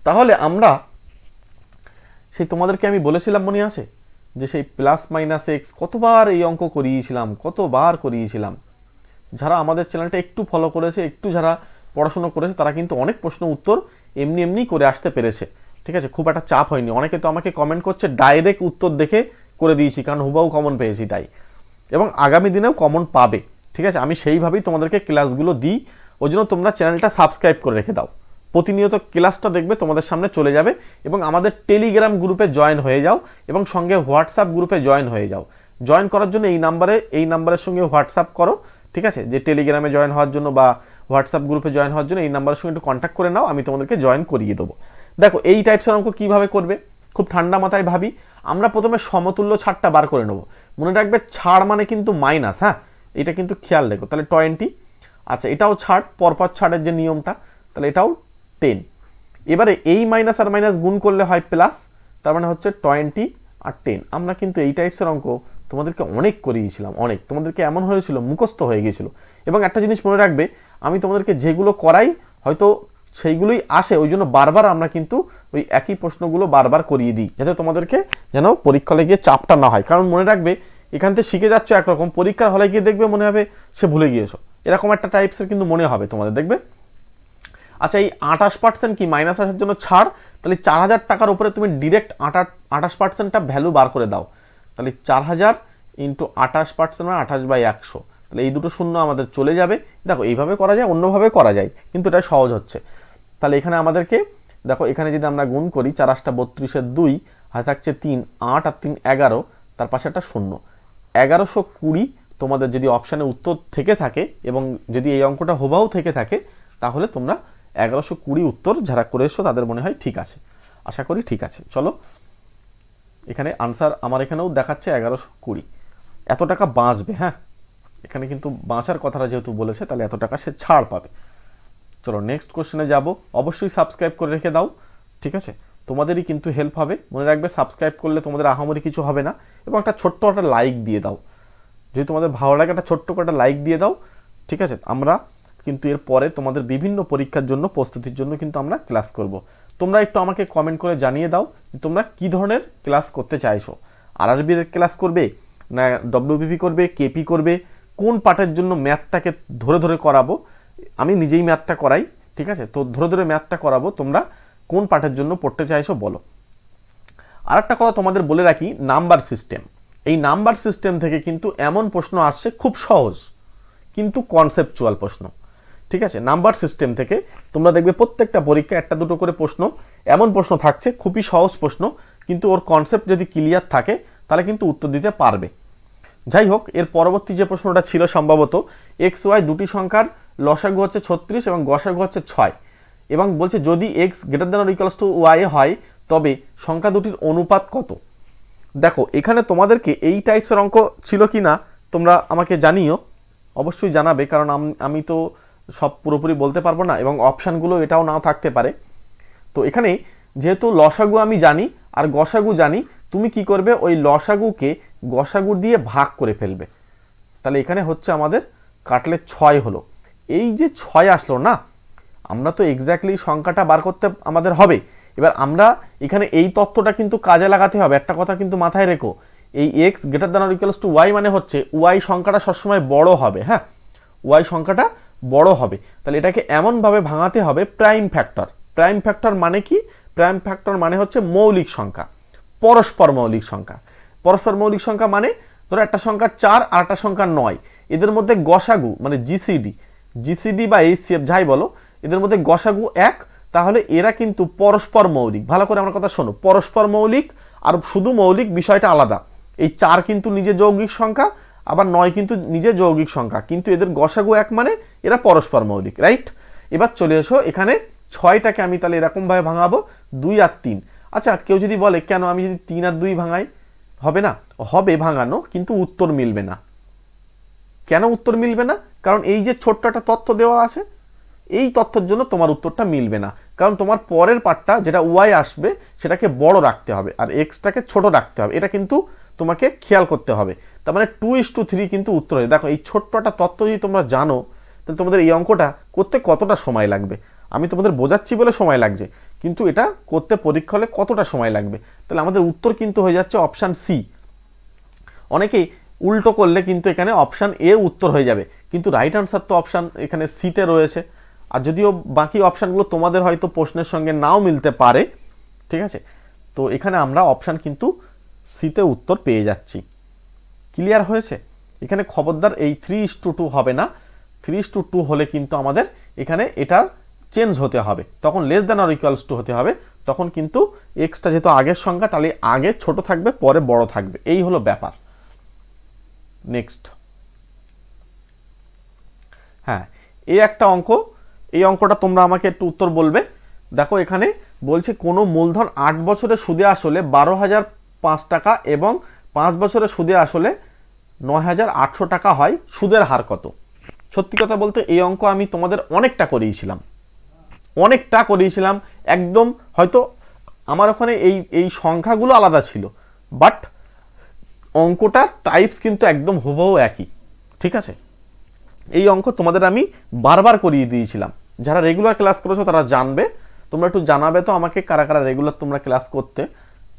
তাহলে আমরা সেই তোমাদেরকে আমি বলেছিলাম মনে আছে যে সেই প্লাস মাইনাস এক্স, কতবার এই অঙ্ক করিয়েছিলাম। যারা আমাদের চ্যানেলটা একটু ফলো করেছে, একটু যারা পড়াশোনা করেছে, তারা কিন্তু অনেক প্রশ্ন উত্তর এমনি করে আসতে পেরেছে। ঠিক আছে, খুব একটা চাপ হয়নি। অনেকে তো আমাকে কমেন্ট করছে ডাইরেক্ট উত্তর দেখে করে দিয়েছি, কারণ হুবাহু কমন পেয়েছি তাই, এবং আগামী দিনেও কমন পাবে। ঠিক আছে, আমি সেইভাবেই তোমাদেরকে ক্লাসগুলো দিই, ওই জন্য তোমরা চ্যানেলটা সাবস্ক্রাইব করে রেখে দাও, প্রতিনিয়ত ক্লাসটা দেখবে তোমাদের সামনে চলে যাবে। এবং আমাদের টেলিগ্রাম গ্রুপে জয়েন হয়ে যাও, এবং সঙ্গে হোয়াটসঅ্যাপ গ্রুপে জয়েন হয়ে যাও। জয়েন করার জন্য এই নাম্বারের সঙ্গে হোয়াটসঅ্যাপ করো। ঠিক আছে, যে টেলিগ্রামে জয়েন হওয়ার জন্য বা হোয়াটসঅ্যাপ গ্রুপে জয়েন হওয়ার জন্য এই নাম্বারের সঙ্গে একটু কন্ট্যাক্ট করে নাও, আমি তোমাদেরকে জয়েন করিয়ে দেবো। দেখো, এই টাইপসের অঙ্ক কীভাবে করবে, খুব ঠান্ডা মাথায় ভাবি। আমরা প্রথমে সমতুল্য ছাড়টা বার করে নেবো। মনে রাখবে ছাড় মানে কিন্তু মাইনাস, হ্যাঁ, এটা কিন্তু খেয়াল রেখো। তাহলে 20, আচ্ছা এটাও ছাড়, পরপর ছাড়ের যে নিয়মটা, তাহলে এটাও 10। এবারে এই মাইনাস আর মাইনাস গুণ করলে হয় প্লাস, তার মানে হচ্ছে 20 আর 10। আমরা কিন্তু এই টাইপসের অঙ্ক তোমাদেরকে অনেক করিয়েছিলাম, অনেক, তোমাদেরকে এমন হয়েছিল মুখস্থ হয়ে গিয়েছিল। এবং একটা জিনিস মনে রাখবে, আমি তোমাদেরকে যেগুলো করাই হয়তো সেইগুলোই আসে, ওই জন্য বারবার আমরা কিন্তু ওই একই প্রশ্নগুলো বারবার করিয়ে দিই, যাতে তোমাদেরকে যেন পরীক্ষা হলে গিয়ে চাপটা না হয়। কারণ মনে রাখবে, এখান থেকে শিখে যাচ্ছ একরকম, পরীক্ষার হলে গিয়ে দেখবে মনে হবে সে ভুলে গিয়েছো, এরকম একটা টাইপসের কিন্তু মনে হবে তোমাদের, দেখবে। আচ্ছা, এই 28% কি মাইনাস আসার জন্য ছাড়, তাহলে 4000 টাকার উপরে তুমি ডিরেক্ট 28%টা ভ্যালু বার করে দাও। তাহলে 4000 ইন্টু 28% মানে 28/100, তাহলে এই দুটো শূন্য আমাদের চলে যাবে। দেখো, এইভাবে করা যায়, অন্যভাবে করা যায়, কিন্তু এটা সহজ হচ্ছে। তাহলে এখানে আমাদেরকে দেখো, এখানে যদি আমরা গুণ করি, 4 8 32 2, হাতে থাকছে 3, 8 আর 3 11, তার পাশে একটা শূন্য, 1120। তোমাদের যদি অপশানে উত্তর থেকে থাকে এবং যদি এই অঙ্কটা হুবাহু থেকে থাকে, তাহলে তোমরা 1120 উত্তর যারা করে এসো তাদের মনে হয় ঠিক আছে, আশা করি ঠিক আছে। চলো, এখানে আনসার আমার এখানেও দেখাচ্ছে 1120, এত টাকা বাঁচবে। হ্যাঁ, এখানে কিন্তু বাঁচার কথাটা যেহেতু বলেছে, তাহলে এত টাকা সে ছাড় পাবে। চলো নেক্সট কোশ্চেনে যাব। অবশ্যই সাবস্ক্রাইব করে রেখে দাও, ঠিক আছে, তোমাদেরই কিন্তু হেল্প হবে। মনে রাখবে, সাবস্ক্রাইব করলে তোমাদের আহামরি কিছু হবে না, এবং একটা ছোট্ট একটা লাইক দিয়ে দাও, যদি তোমাদের ভালো লাগে একটা ছোট্ট করে একটা লাইক দিয়ে দাও। ঠিক আছে, আমরা কিন্তু এর পরে তোমাদের বিভিন্ন পরীক্ষার জন্য প্রস্তুতির জন্য কিন্তু আমরা ক্লাস করব। তোমরা একটু আমাকে কমেন্ট করে জানিয়ে দাও যে তোমরা কী ধরনের ক্লাস করতে চাইছো। আরআরবি এর ক্লাস করবে, না ডব্লিউবিপি করবে, কেপি করবে, কোন পার্টের জন্য ম্যাথটাকে ধরে ধরে করাবো। আমি নিজেই ম্যাথটা করাই, ঠিক আছে, তো ধরে ধরে ম্যাথটা করাবো। তোমরা কোন পার্টের জন্য পড়তে চাইছো বলো। আর একটা কথা তোমাদের বলে রাখি, নাম্বার সিস্টেম, এই নাম্বার সিস্টেম থেকে কিন্তু এমন প্রশ্ন আসছে খুব সহজ কিন্তু কনসেপচুয়াল প্রশ্ন। ঠিক আছে, নাম্বার সিস্টেম থেকে তোমরা দেখবে প্রত্যেকটা পরীক্ষা একটা দুটো করে প্রশ্ন, এমন প্রশ্ন থাকছে খুবই সহজ প্রশ্ন, কিন্তু ওর কনসেপ্ট যদি ক্লিয়ার থাকে তাহলে কিন্তু উত্তর দিতে পারবে। যাই হোক, এর পরবর্তী যে প্রশ্নটা ছিল সম্ভবত এক্স ওয়াই দুটি সংখ্যার লসাগু হচ্ছে 36 এবং গসাগু হচ্ছে 6, এবং বলছে যদি x greater than or equals to y হয় তবে সংখ্যা দুটির অনুপাত কত। দেখো, এখানে তোমাদেরকে এই টাইপসের অঙ্ক ছিল কি না তোমরা আমাকে জানিও, অবশ্যই জানাবে, কারণ আমি তো সব পুরোপুরি বলতে পারবো না, এবং অপশানগুলো এটাও নাও থাকতে পারে। তো এখানে যেহেতু লসাগু আমি জানি আর গসাগু জানি, তুমি কি করবে, ওই লসাগুকে গসাগু দিয়ে ভাগ করে ফেলবে। তাহলে এখানে হচ্ছে আমাদের কাটলে 6 হলো। এই যে 6 আসলো না, আমরা তো এক্স্যাক্টলি সংখ্যাটা বার করতে আমাদের হবে। এবার আমরা এখানে এই তথ্যটা কিন্তু কাজে লাগাতে হবে। একটা কথা কিন্তু মাথায় রেখো, এই x greater than or equals to y মানে হচ্ছে ওয়াই সংখ্যাটা সবসময় বড় হবে। হ্যাঁ, ওয়াই সংখ্যাটা বড় হবে, তাহলে এটাকে এমনভাবে ভাঙাতে হবে প্রাইম ফ্যাক্টর। প্রাইম ফ্যাক্টর মানে কি? প্রাইম ফ্যাক্টর মানে হচ্ছে মৌলিক সংখ্যা, পরস্পর মৌলিক সংখ্যা। পরস্পর মৌলিক সংখ্যা মানে ধরো একটা সংখ্যা 4 আর একটা সংখ্যা 9, এদের মধ্যে গসাগু মানে জিসিডি বা এইচসিএফ যাই বলো, এদের মধ্যে গসাগু 1, তাহলে এরা কিন্তু পরস্পর মৌলিক। ভালো করে আমার কথা শোনো, পরস্পর মৌলিক আর শুধু মৌলিক বিষয়টা আলাদা। এই 4 কিন্তু নিজে যৌগিক সংখ্যা, আবার 9 কিন্তু নিজে যৌগিক সংখ্যা, কিন্তু এদের গসাগু 1 মানে এরা পরস্পর মৌলিক, রাইট। এবার চলে এসো এখানে 6টাকে আমি তাহলে এরকমভাবে ভাঙাবো 2 আর 3। আচ্ছা, কেউ যদি বলে কেন আমি যদি 3 আর 2 ভাঙাই, হবে না? হবে ভাঙানো, কিন্তু উত্তর মিলবে না। কেন উত্তর মিলবে না? কারণ এই যে ছোট্ট একটা তথ্য দেওয়া আছে, এই তথ্যের জন্য তোমার উত্তরটা মিলবে না। কারণ তোমার পরের পার্টটা যেটা ওয়াই আসবে সেটাকে বড় রাখতে হবে আর এক্সটাকে ছোট রাখতে হবে, এটা কিন্তু তোমাকে খেয়াল করতে হবে। তার মানে 2:3 কিন্তু উত্তর হয়। দেখো, এই ছোট্ট একটা তথ্য যদি তোমরা জানো, তাহলে তোমাদের এই অঙ্কটা করতে কতটা সময় লাগবে। আমি তোমাদের বোঝাচ্ছি বলে সময় লাগছে, কিন্তু এটা করতে পরীক্ষা হলে কতটা সময় লাগবে। তাহলে আমাদের উত্তর কিন্তু হয়ে যাচ্ছে অপশান সি। অনেকেই উল্টো করলে কিন্তু এখানে অপশান এ উত্তর হয়ে যাবে, কিন্তু রাইট আনসার তো অপশান এখানে সিতে রয়েছে। আর যদিও বাকি অপশানগুলো তোমাদের হয়তো প্রশ্নের সঙ্গে নাও মিলতে পারে, ঠিক আছে, তো এখানে আমরা অপশান কিন্তু সিতে উত্তর পেয়ে যাচ্ছি। ক্লিয়ার হয়েছে? এখানে খবরদার এই 3:2 হবে না। 3:2 হলে কিন্তু আমাদের এখানে এটার চেঞ্জ হতে হবে, তখন less than or equals two হতে হবে। তখন কিন্তু এক্সটা যেহেতু আগের সংখ্যা, তাহলে আগে ছোট থাকবে, পরে বড় থাকবে, এই হলো ব্যাপার। নেক্সট, হ্যাঁ, এই একটা অঙ্ক, এই অঙ্কটা তোমরা আমাকে একটু উত্তর বলবে। দেখো, এখানে বলছে কোনো মূলধন 8 বছরের সুদে আসলে 12,005 টাকা এবং 5 বছরের সুদে আসলে 9,800 টাকা হয়, সুদের হার কত? সত্যি কথা বলতে এই অঙ্ক আমি তোমাদের অনেকটা করিয়েছিলাম, একদম হয়তো আমার ওখানে এই সংখ্যাগুলো আলাদা ছিল, বাট অঙ্কটা টাইপস কিন্তু একদম হুবহু একই, ঠিক আছে। এই অঙ্ক তোমাদের আমি বারবার করিয়ে দিয়েছিলাম। যারা রেগুলার ক্লাস করেছো তারা জানবে। তোমরা একটু জানাবে তো আমাকে কারা কারা রেগুলার তোমরা ক্লাস করতে,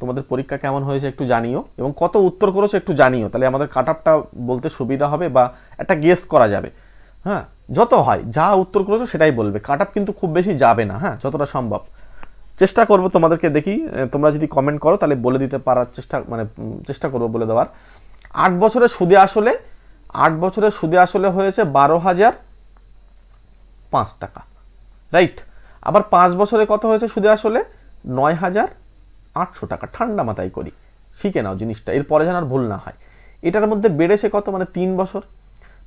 তোমাদের পরীক্ষা কেমন হয়েছে একটু জানিও, এবং কত উত্তর করেছো একটু জানিও, তাহলে আমাদের কাট আপটা বলতে সুবিধা হবে বা একটা গেস করা যাবে। হ্যাঁ, যত হয় যা উত্তর করেছো সেটাই বলবে, কাট আপ কিন্তু খুব বেশি যাবে না। হ্যাঁ, যতটা সম্ভব চেষ্টা করবো তোমাদেরকে, দেখি তোমরা যদি কমেন্ট করো তাহলে বলে দিতে পারার চেষ্টা করবো বলে দেওয়ার। 8 বছরের সুদে আসলে হয়েছে 12,005 টাকা, রাইট। আবার 5 বছরে কত হয়েছে সুদে আসলে? 9,800 টাকা। ঠান্ডা মাথায় করি, শিখে নাও জিনিসটা, এরপরে যেন আর ভুল না হয়। এটার মধ্যে বেড়েছে কত? মানে 3 বছর।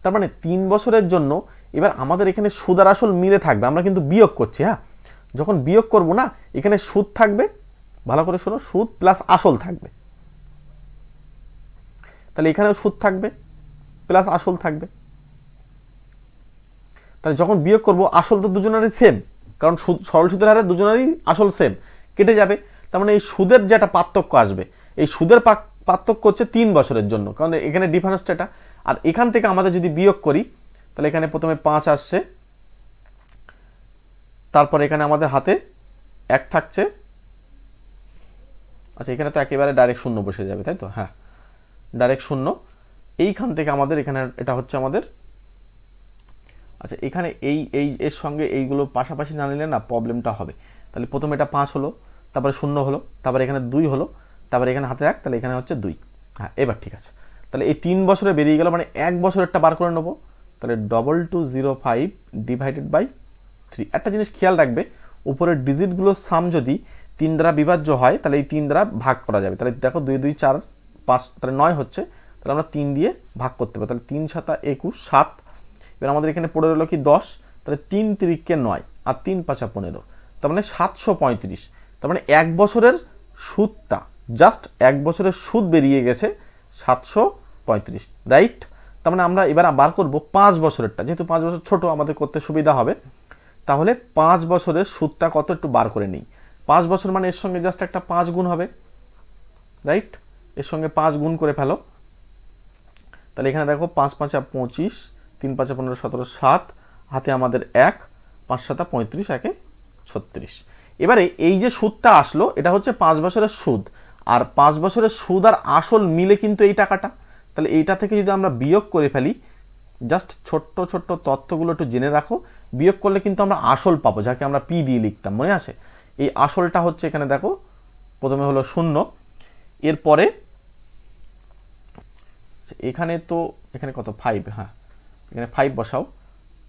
তার মানে 3 বছরের জন্য এবার আমাদের এখানে সুদ আর আসল মিলে থাকবে। আমরা কিন্তু বিয়োগ করছি, হ্যাঁ, যখন বিয়োগ করব না, এখানে সুদ থাকবে, ভালো করে শোনো, সুদ প্লাস আসল থাকবে। তাহলে এখানেও সুদ থাকবে প্লাস আসল থাকবে। তাহলে যখন বিয়োগ করব, আসল তো দুজনেরই সেম, কারণ সরল সুদের হারে দুজনেরই আসল সেম, কেটে যাবে। তার মানে এই সুদের যেটা পার্থক্য আসবে, এই সুদের পার্থক্য হচ্ছে 3 বছরের জন্য, কারণ এখানে ডিফারেন্সটা এটা। আর এখান থেকে আমাদের যদি বিয়োগ করি, তাহলে এখানে প্রথমে 5 আসছে, তারপর এখানে আমাদের হাতে 1 থাকছে। আচ্ছা, এখানে তো একেবারে ডাইরেক্ট 0 বসে যাবে, তাই তো? হ্যাঁ, ডাইরেক্ট 0। এইখান থেকে আমাদের এখানে এটা হচ্ছে আমাদের, আচ্ছা, এখানে এর সঙ্গে এইগুলো পাশাপাশি না নিলে না প্রবলেমটা হবে। তাহলে প্রথমে এটা 5 হলো, তারপরে 0 হলো, তারপরে এখানে 2 হলো, তারপরে এখানে হাতে 1, তাহলে এখানে হচ্ছে 2। হ্যাঁ, এবার ঠিক আছে। তাহলে এই 3 বছরে বেরিয়ে গেল, মানে 1 বছরেরটা বার করে নেবো। তাহলে 2205 ডিভাইডেড বাই 3। একটা জিনিস খেয়াল রাখবে, উপরের ডিজিটগুলোর সাম যদি 3 দ্বারা বিভাজ্য হয়, তাহলে এই 3 দ্বারা ভাগ করা যাবে। তাহলে দেখো 2 2 4 5, তাহলে 9 হচ্ছে, তাহলে আমরা 3 দিয়ে ভাগ করতে পারি। তাহলে 3 7 21 7। এবার আমাদের এখানে পড়ে রইল কি 10, তাহলে 3 3 9 আর 3 5 15, তার মানে 735। তার মানে 1 বছরের সুদটা, জাস্ট 1 বছরের সুদ বেরিয়ে গেছে 735, রাইট। তার মানে আমরা এবার বার করব 5 বছরেরটা, যেহেতু 5 বছর ছোট আমাদের করতে সুবিধা হবে। তাহলে 5 বছরের সুদটা কত একটু বার করে নিই। 5 বছর মানে এর সঙ্গে জাস্ট একটা 5 গুণ হবে, রাইট, এর সঙ্গে 5 গুণ করে ফেলো। তাহলে এখানে দেখো 5 5 25, 3 5 15 17 7, হাতে আমাদের 1, 5 7 35, 1 36। এবারে এই যে সুদটা আসলো, এটা হচ্ছে 5 বছরের সুদ, আর 5 বছরের সুদ আর আসল মিলে কিন্তু এই টাকাটা। তাহলে এইটা থেকে যদি আমরা বিয়োগ করে ফেলি, জাস্ট ছোট্ট ছোট্ট তথ্যগুলো একটু জেনে রাখো, বিয়োগ করলে কিন্তু আমরা আসল পাবো, যাকে আমরা পি দিয়ে লিখতাম, মনে আছে? এই আসলটা হচ্ছে এখানে দেখো, প্রথমে হলো 0, এরপরে এখানে তো এখানে কত 5, হ্যাঁ, এখানে 5 বসাও,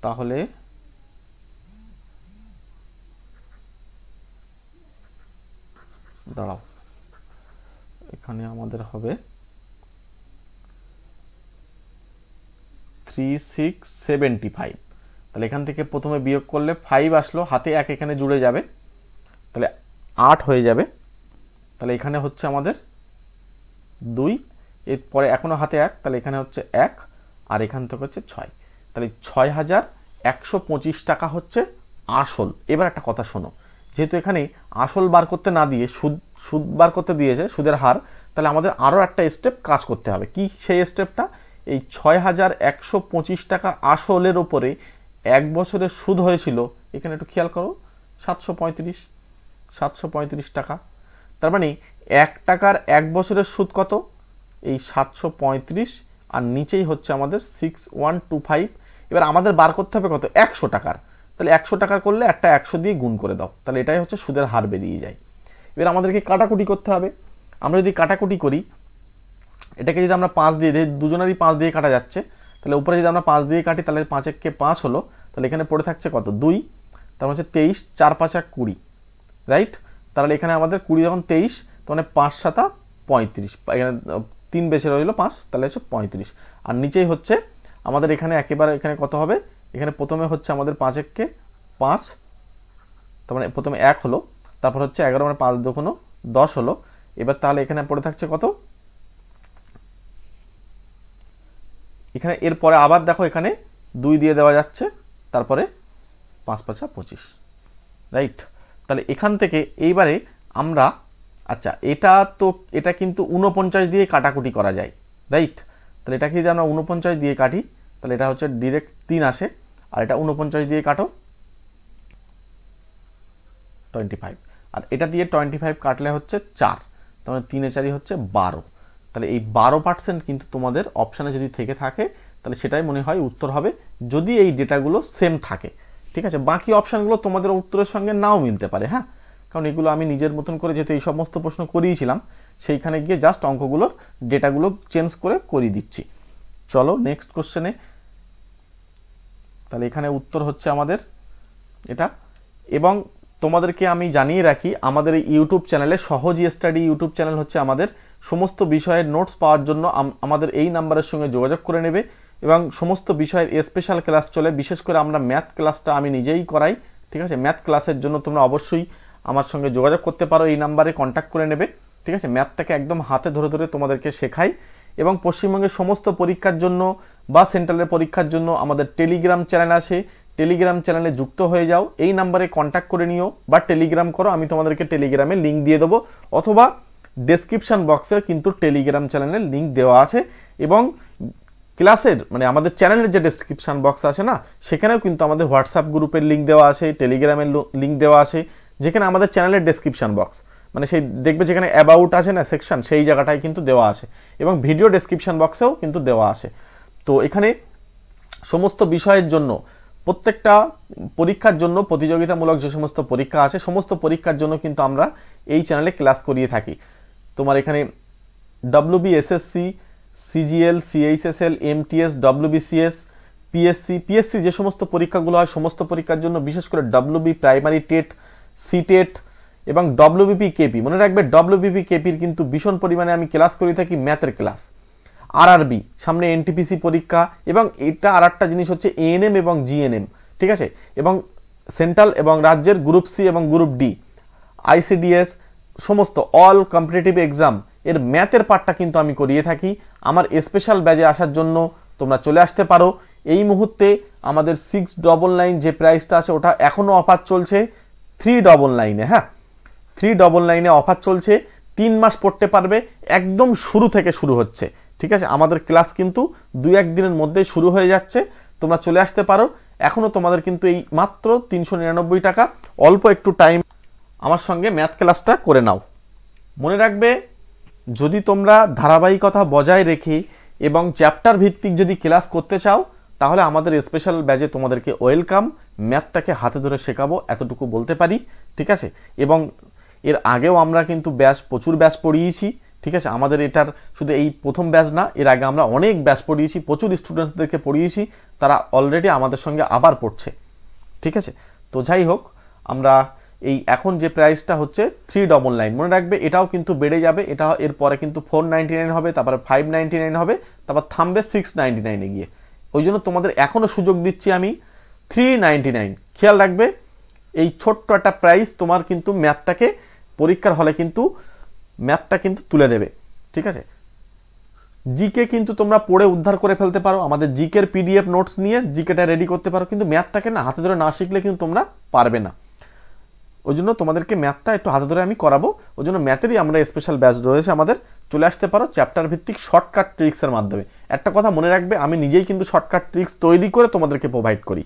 তাহলে দাঁড়াও, এখানে আমাদের হবে 3675। তাহলে এখান থেকে প্রথমে বিয়োগ করলে 5 আসলো, হাতে 1 এখানে জুড়ে যাবে, তাহলে 8 হয়ে যাবে। তাহলে এখানে হচ্ছে আমাদের 2, এরপরে এখনো হাতে 1, তাহলে এখানে হচ্ছে 1, আর এখান থেকে হচ্ছে 6। তাহলে 6125 টাকা হচ্ছে আসল। এবার একটা কথা শোনো, যেহেতু এখানে আসল বার করতে না দিয়ে সুদ বার করতে দিয়েছে, সুদের হার, তাহলে আমাদের আরও একটা স্টেপ কাজ করতে হবে। কি সেই স্টেপটা? এই 6125 টাকা আসলের ওপরে 1 বছরের সুদ হয়েছিল, এখানে একটু খেয়াল করো, 735 টাকা। তার মানে 1 টাকার 1 বছরের সুদ কত? এই 735, আর নিচেই হচ্ছে আমাদের 6125। এবার আমাদের বার করতে হবে কত? 100 টাকার। তাহলে 100 টাকার করলে একটা 100 দিয়ে গুণ করে দাও, তাহলে এটাই হচ্ছে সুদের হার বেরিয়ে যায়। এবার আমাদেরকে কাটাকুটি করতে হবে। আমরা যদি কাটাকুটি করি, এটাকে যদি আমরা 5 দিয়ে দিই, দুজনেরই 5 দিয়ে কাটা যাচ্ছে, তাহলে উপরে যদি আমরা 5 দিয়ে কাটি, তাহলে 5 একে 5 হলো, তাহলে এখানে পড়ে থাকছে কত? 2, তার হচ্ছে 23, 4 5 20, রাইট? তাহলে এখানে আমাদের 20 যখন 23, তখন 5 7 35, এখানে 3 বেশি রইল 5, তাহলে হচ্ছে 35। আর নিচেই হচ্ছে আমাদের এখানে একেবারে এখানে কত হবে? এখানে প্রথমে হচ্ছে আমাদের 5 একে 5, তার মানে প্রথমে 1 হলো, তারপর হচ্ছে 11, মানে 5 2 10 হলো। এবার তাহলে এখানে পড়ে থাকছে কত? এখানে এরপরে আবার দেখো, এখানে 2 দিয়ে দেওয়া যাচ্ছে, তারপরে 5 5 25, রাইট? তাহলে এখান থেকে এইবারে আমরা, আচ্ছা এটা কিন্তু 49 দিয়ে কাটাকুটি করা যায়, রাইট? তাহলে এটাকে যদি আমরা 49 দিয়ে কাটি, তাহলে এটা হচ্ছে ডিরেক্ট 3 আসে, আর এটা 49 দিয়ে কাটো 25, আর এটা দিয়ে 25 কাটলে হচ্ছে 4, তাহলে 3 এ 4 হচ্ছে 12। তাহলে এই 12% কিন্তু তোমাদের অপশানে যদি থেকে থাকে, তাহলে সেটাই মনে হয় উত্তর হবে, যদি এই ডেটাগুলো সেম থাকে। ঠিক আছে, বাকি অপশানগুলো তোমাদের উত্তরের সঙ্গে নাও মিলতে পারে, হ্যাঁ, কারণ এগুলো আমি নিজের মতন করে যেহেতু এই সমস্ত প্রশ্ন করিয়েছিলাম, সেইখানে গিয়ে জাস্ট অঙ্কগুলোর ডেটাগুলো চেঞ্জ করে করিয়ে দিচ্ছি। চলো নেক্সট কোশ্চেনে। তাহলে এখানে উত্তর হচ্ছে আমাদের এটা। এবং তোমাদেরকে আমি জানিয়ে রাখি, আমাদের এই ইউটিউব চ্যানেলে, সহজ স্টাডি ইউটিউব চ্যানেল হচ্ছে আমাদের, সমস্ত বিষয়ের নোটস পাওয়ার জন্য আমাদের এই নাম্বারের সঙ্গে যোগাযোগ করে নেবে, এবং সমস্ত বিষয়ের স্পেশাল ক্লাস চলে, বিশেষ করে আমরা ম্যাথ ক্লাসটা আমি নিজেই করাই। ঠিক আছে, ম্যাথ ক্লাসের জন্য তোমরা অবশ্যই আমার সঙ্গে যোগাযোগ করতে পারো, এই নাম্বারে কন্ট্যাক্ট করে নেবে। ঠিক আছে, ম্যাথটাকে একদম হাতে ধরে ধরে তোমাদেরকে শেখাই। এবং পশ্চিমবঙ্গের সমস্ত পরীক্ষার জন্য বা সেন্ট্রালের পরীক্ষার জন্য আমাদের টেলিগ্রাম চ্যানেল আছে, টেলিগ্রাম চ্যানেলে যুক্ত হয়ে যাও, এই নাম্বারে কন্ট্যাক্ট করে নিও বা টেলিগ্রাম করো, আমি তোমাদেরকে টেলিগ্রামে লিঙ্ক দিয়ে দেবো, অথবা ডেসক্রিপশন বক্সে কিন্তু টেলিগ্রাম চ্যানেলের লিঙ্ক দেওয়া আছে। এবং ক্লাসের মানে আমাদের চ্যানেলের যে ডেসক্রিপশন বক্স আছে না, সেখানেও কিন্তু আমাদের হোয়াটসঅ্যাপ গ্রুপের লিঙ্ক দেওয়া আছে, টেলিগ্রামের লিঙ্ক দেওয়া আছে, যেখানে আমাদের চ্যানেলের ডেসক্রিপশন বক্স মানে সেই দেখবে যেখানে অ্যাবাউট আছে না সেকশন, সেই জায়গাটায় কিন্তু দেওয়া আছে, এবং ভিডিও ডেসক্রিপশন বক্সেও কিন্তু দেওয়া আছে। তো এখানে সমস্ত বিষয়ের জন্য, প্রত্যেকটা পরীক্ষার জন্য, প্রতিযোগিতামূলক যে সমস্ত পরীক্ষা আছে, সমস্ত পরীক্ষার জন্য কিন্তু আমরা এই চ্যানেলে ক্লাস করিয়ে থাকি। তোমার এখানে WBSSC, CGL, CHSL, MTS, WBCS, PSC যে সমস্ত পরীক্ষাগুলো হয়, সমস্ত পরীক্ষার জন্য, বিশেষ করে WB প্রাইমারি টেট, সিটেট এবং WBP KP, মনে রাখবে WBP KPর কিন্তু ভীষণ পরিমাণে আমি ক্লাস করে থাকি, ম্যাথের ক্লাস। RRB সামনে NTPC পরীক্ষা, এবং এটা আর একটা জিনিস হচ্ছে ANM এবং GNM, ঠিক আছে, এবং সেন্ট্রাল এবং রাজ্যের গ্রুপ সি এবং গ্রুপ ডি, ICDS, সমস্ত অল কম্পিটিটিভ এক্সাম এর ম্যাথের পার্টটা কিন্তু আমি করিয়ে থাকি। আমার স্পেশাল ব্যাচে আসার জন্য তোমরা চলে আসতে পারো। এই মুহূর্তে আমাদের 699 যে প্রাইসটা আছে, ওটা এখনও অফার চলছে 399-এ, হ্যাঁ 399-এ অফার চলছে, 3 মাস পড়তে পারবে, একদম শুরু থেকে শুরু হচ্ছে। ঠিক আছে, আমাদের ক্লাস কিন্তু 2-1 দিনের মধ্যেই শুরু হয়ে যাচ্ছে, তোমরা চলে আসতে পারো। এখনও তোমাদের কিন্তু এই মাত্র 399 টাকা, অল্প একটু টাইম আমার সঙ্গে ম্যাথ ক্লাসটা করে নাও। মনে রাখবে, যদি তোমরা ধারাবাহিকতা বজায় রেখে এবং চ্যাপ্টার ভিত্তিক যদি ক্লাস করতে চাও, তাহলে আমাদের স্পেশাল ব্যাচে তোমাদেরকে ওয়েলকাম। ম্যাথটাকে হাতে ধরে শেখাবো, এতটুকু বলতে পারি। ঠিক আছে, এবং এর আগেও আমরা কিন্তু প্রচুর ব্যাচ পড়িয়েছি। ঠিক আছে, আমাদের এটার শুধু এই প্রথম ব্যাচ না, এর আগে আমরা অনেক ব্যাচ পড়িয়েছি, প্রচুর স্টুডেন্টসদেরকে পড়িয়েছি, তারা অলরেডি আমাদের সঙ্গে আবার পড়ছে। ঠিক আছে, তো যাই হোক, আমরা এই এখন যে প্রাইসটা হচ্ছে 399, মনে রাখবে এটাও কিন্তু বেড়ে যাবে, এটা এরপরে কিন্তু 499 হবে, তারপরে 599 হবে, তারপর থামবে 699 গিয়ে। ওই জন্য তোমাদের এখনও সুযোগ দিচ্ছি আমি 399। খেয়াল রাখবে এই ছোট্ট একটা প্রাইস তোমার কিন্তু ম্যাথটাকে পরীক্ষার হলে কিন্তু ম্যাথটা কিন্তু তুলে দেবে। ঠিক আছে, জিকে কিন্তু তোমরা পড়ে উদ্ধার করে ফেলতে পারো, আমাদের জিকের পিডিএফ নোটস নিয়ে জিকেটা রেডি করতে পারো, কিন্তু ম্যাথটাকে না হাতে ধরে না শিখলে কিন্তু তোমরা পারবে না। ওই জন্য তোমাদেরকে ম্যাথটা একটু হাতে ধরে আমি করাবো, ওই জন্য ম্যাথেরই আমরা স্পেশাল ব্যাচ রয়েছে আমাদের, চলে আসতে পারো চ্যাপ্টার ভিত্তিক শর্টকাট ট্রিক্সের মাধ্যমে। একটা কথা মনে রাখবে, আমি নিজেই কিন্তু শর্টকাট ট্রিক্স তৈরি করে তোমাদেরকে প্রোভাইড করি।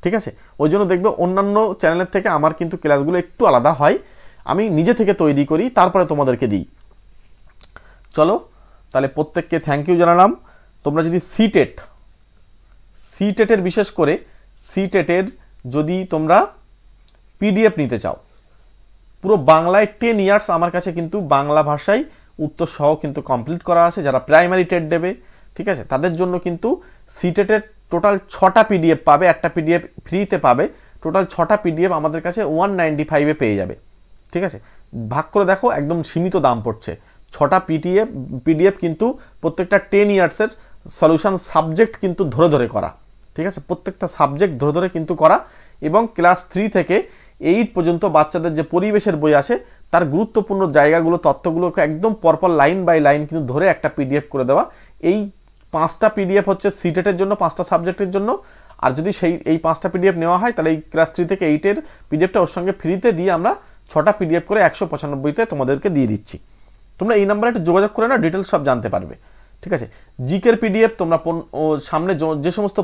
ঠিক আছে, ওই জন্য দেখবে অন্যান্য চ্যানেলের থেকে আমার কিন্তু ক্লাসগুলো একটু আলাদা হয়, আমি নিজে থেকে তৈরি করি, তারপরে তোমাদেরকে দিই। চলো তাহলে প্রত্যেককে থ্যাংক ইউ জানালাম। তোমরা যদি সিটেটের বিশেষ করে সিটেটের যদি তোমরা পিডিএফ নিতে চাও, পুরো বাংলায় 10 ইয়ার্স আমার কাছে কিন্তু বাংলা ভাষায় উত্তর সহ কিন্তু কমপ্লিট করা আছে, যারা প্রাইমারি টেট দেবে। ঠিক আছে, তাদের জন্য কিন্তু সিটেটের টোটাল 6টা পিডিএফ পাবে, একটা পিডিএফ ফ্রিতে পাবে, টোটাল 6টা পিডিএফ আমাদের কাছে 195-এ পেয়ে যাবে। ঠিক আছে, ভাগ করে দেখো, একদম সীমিত দাম পড়ছে। 6টা পিডিএফ কিন্তু প্রত্যেকটা 10 ইয়ার্সের সলিউশন সাবজেক্ট কিন্তু ধরে ধরে করা। ঠিক আছে, প্রত্যেকটা সাবজেক্ট ধরে ধরে কিন্তু করা, এবং ক্লাস 3 থেকে 8 পর্যন্ত বাচ্চাদের যে পরিবেশের বই আছে তার গুরুত্বপূর্ণ জায়গাগুলো, তথ্যগুলোকে একদম পরপর লাইন বাই লাইন কিন্তু ধরে একটা পিডিএফ করে দেওয়া। এই 5টা পিডিএফ হচ্ছে সিটেটের জন্য, 5টা সাবজেক্টের জন্য। আর যদি এই 5টা পিডিএফ নেওয়া হয়, তাহলে এই ক্লাস 3 থেকে 8-এর পিডিএফটা ওর সঙ্গে ফ্রিতে দিয়ে আমরা 6টা পিডিএফ করে 195-তে তোমাদেরকে দিয়ে দিচ্ছি। তোমরা এই নাম্বারে একটু যোগাযোগ করে না, ডিটেলস সব জানতে পারবে। ঠিক আছে, জিকের পিডিএফ তোমরা সামনে যে সমস্ত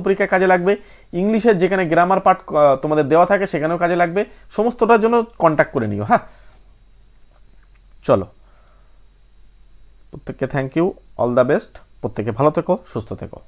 পরীক্ষায় কাজে লাগবে, ইংলিশের যেখানে গ্রামার পার্ট তোমাদের দেওয়া থাকে সেখানেও কাজে লাগবে, সমস্তটার জন্য কন্ট্যাক্ট করে নিও। হ্যাঁ, চলো প্রত্যেককে thank you, all the best, প্রত্যেকে ভালো থেকো, সুস্থ থেকো।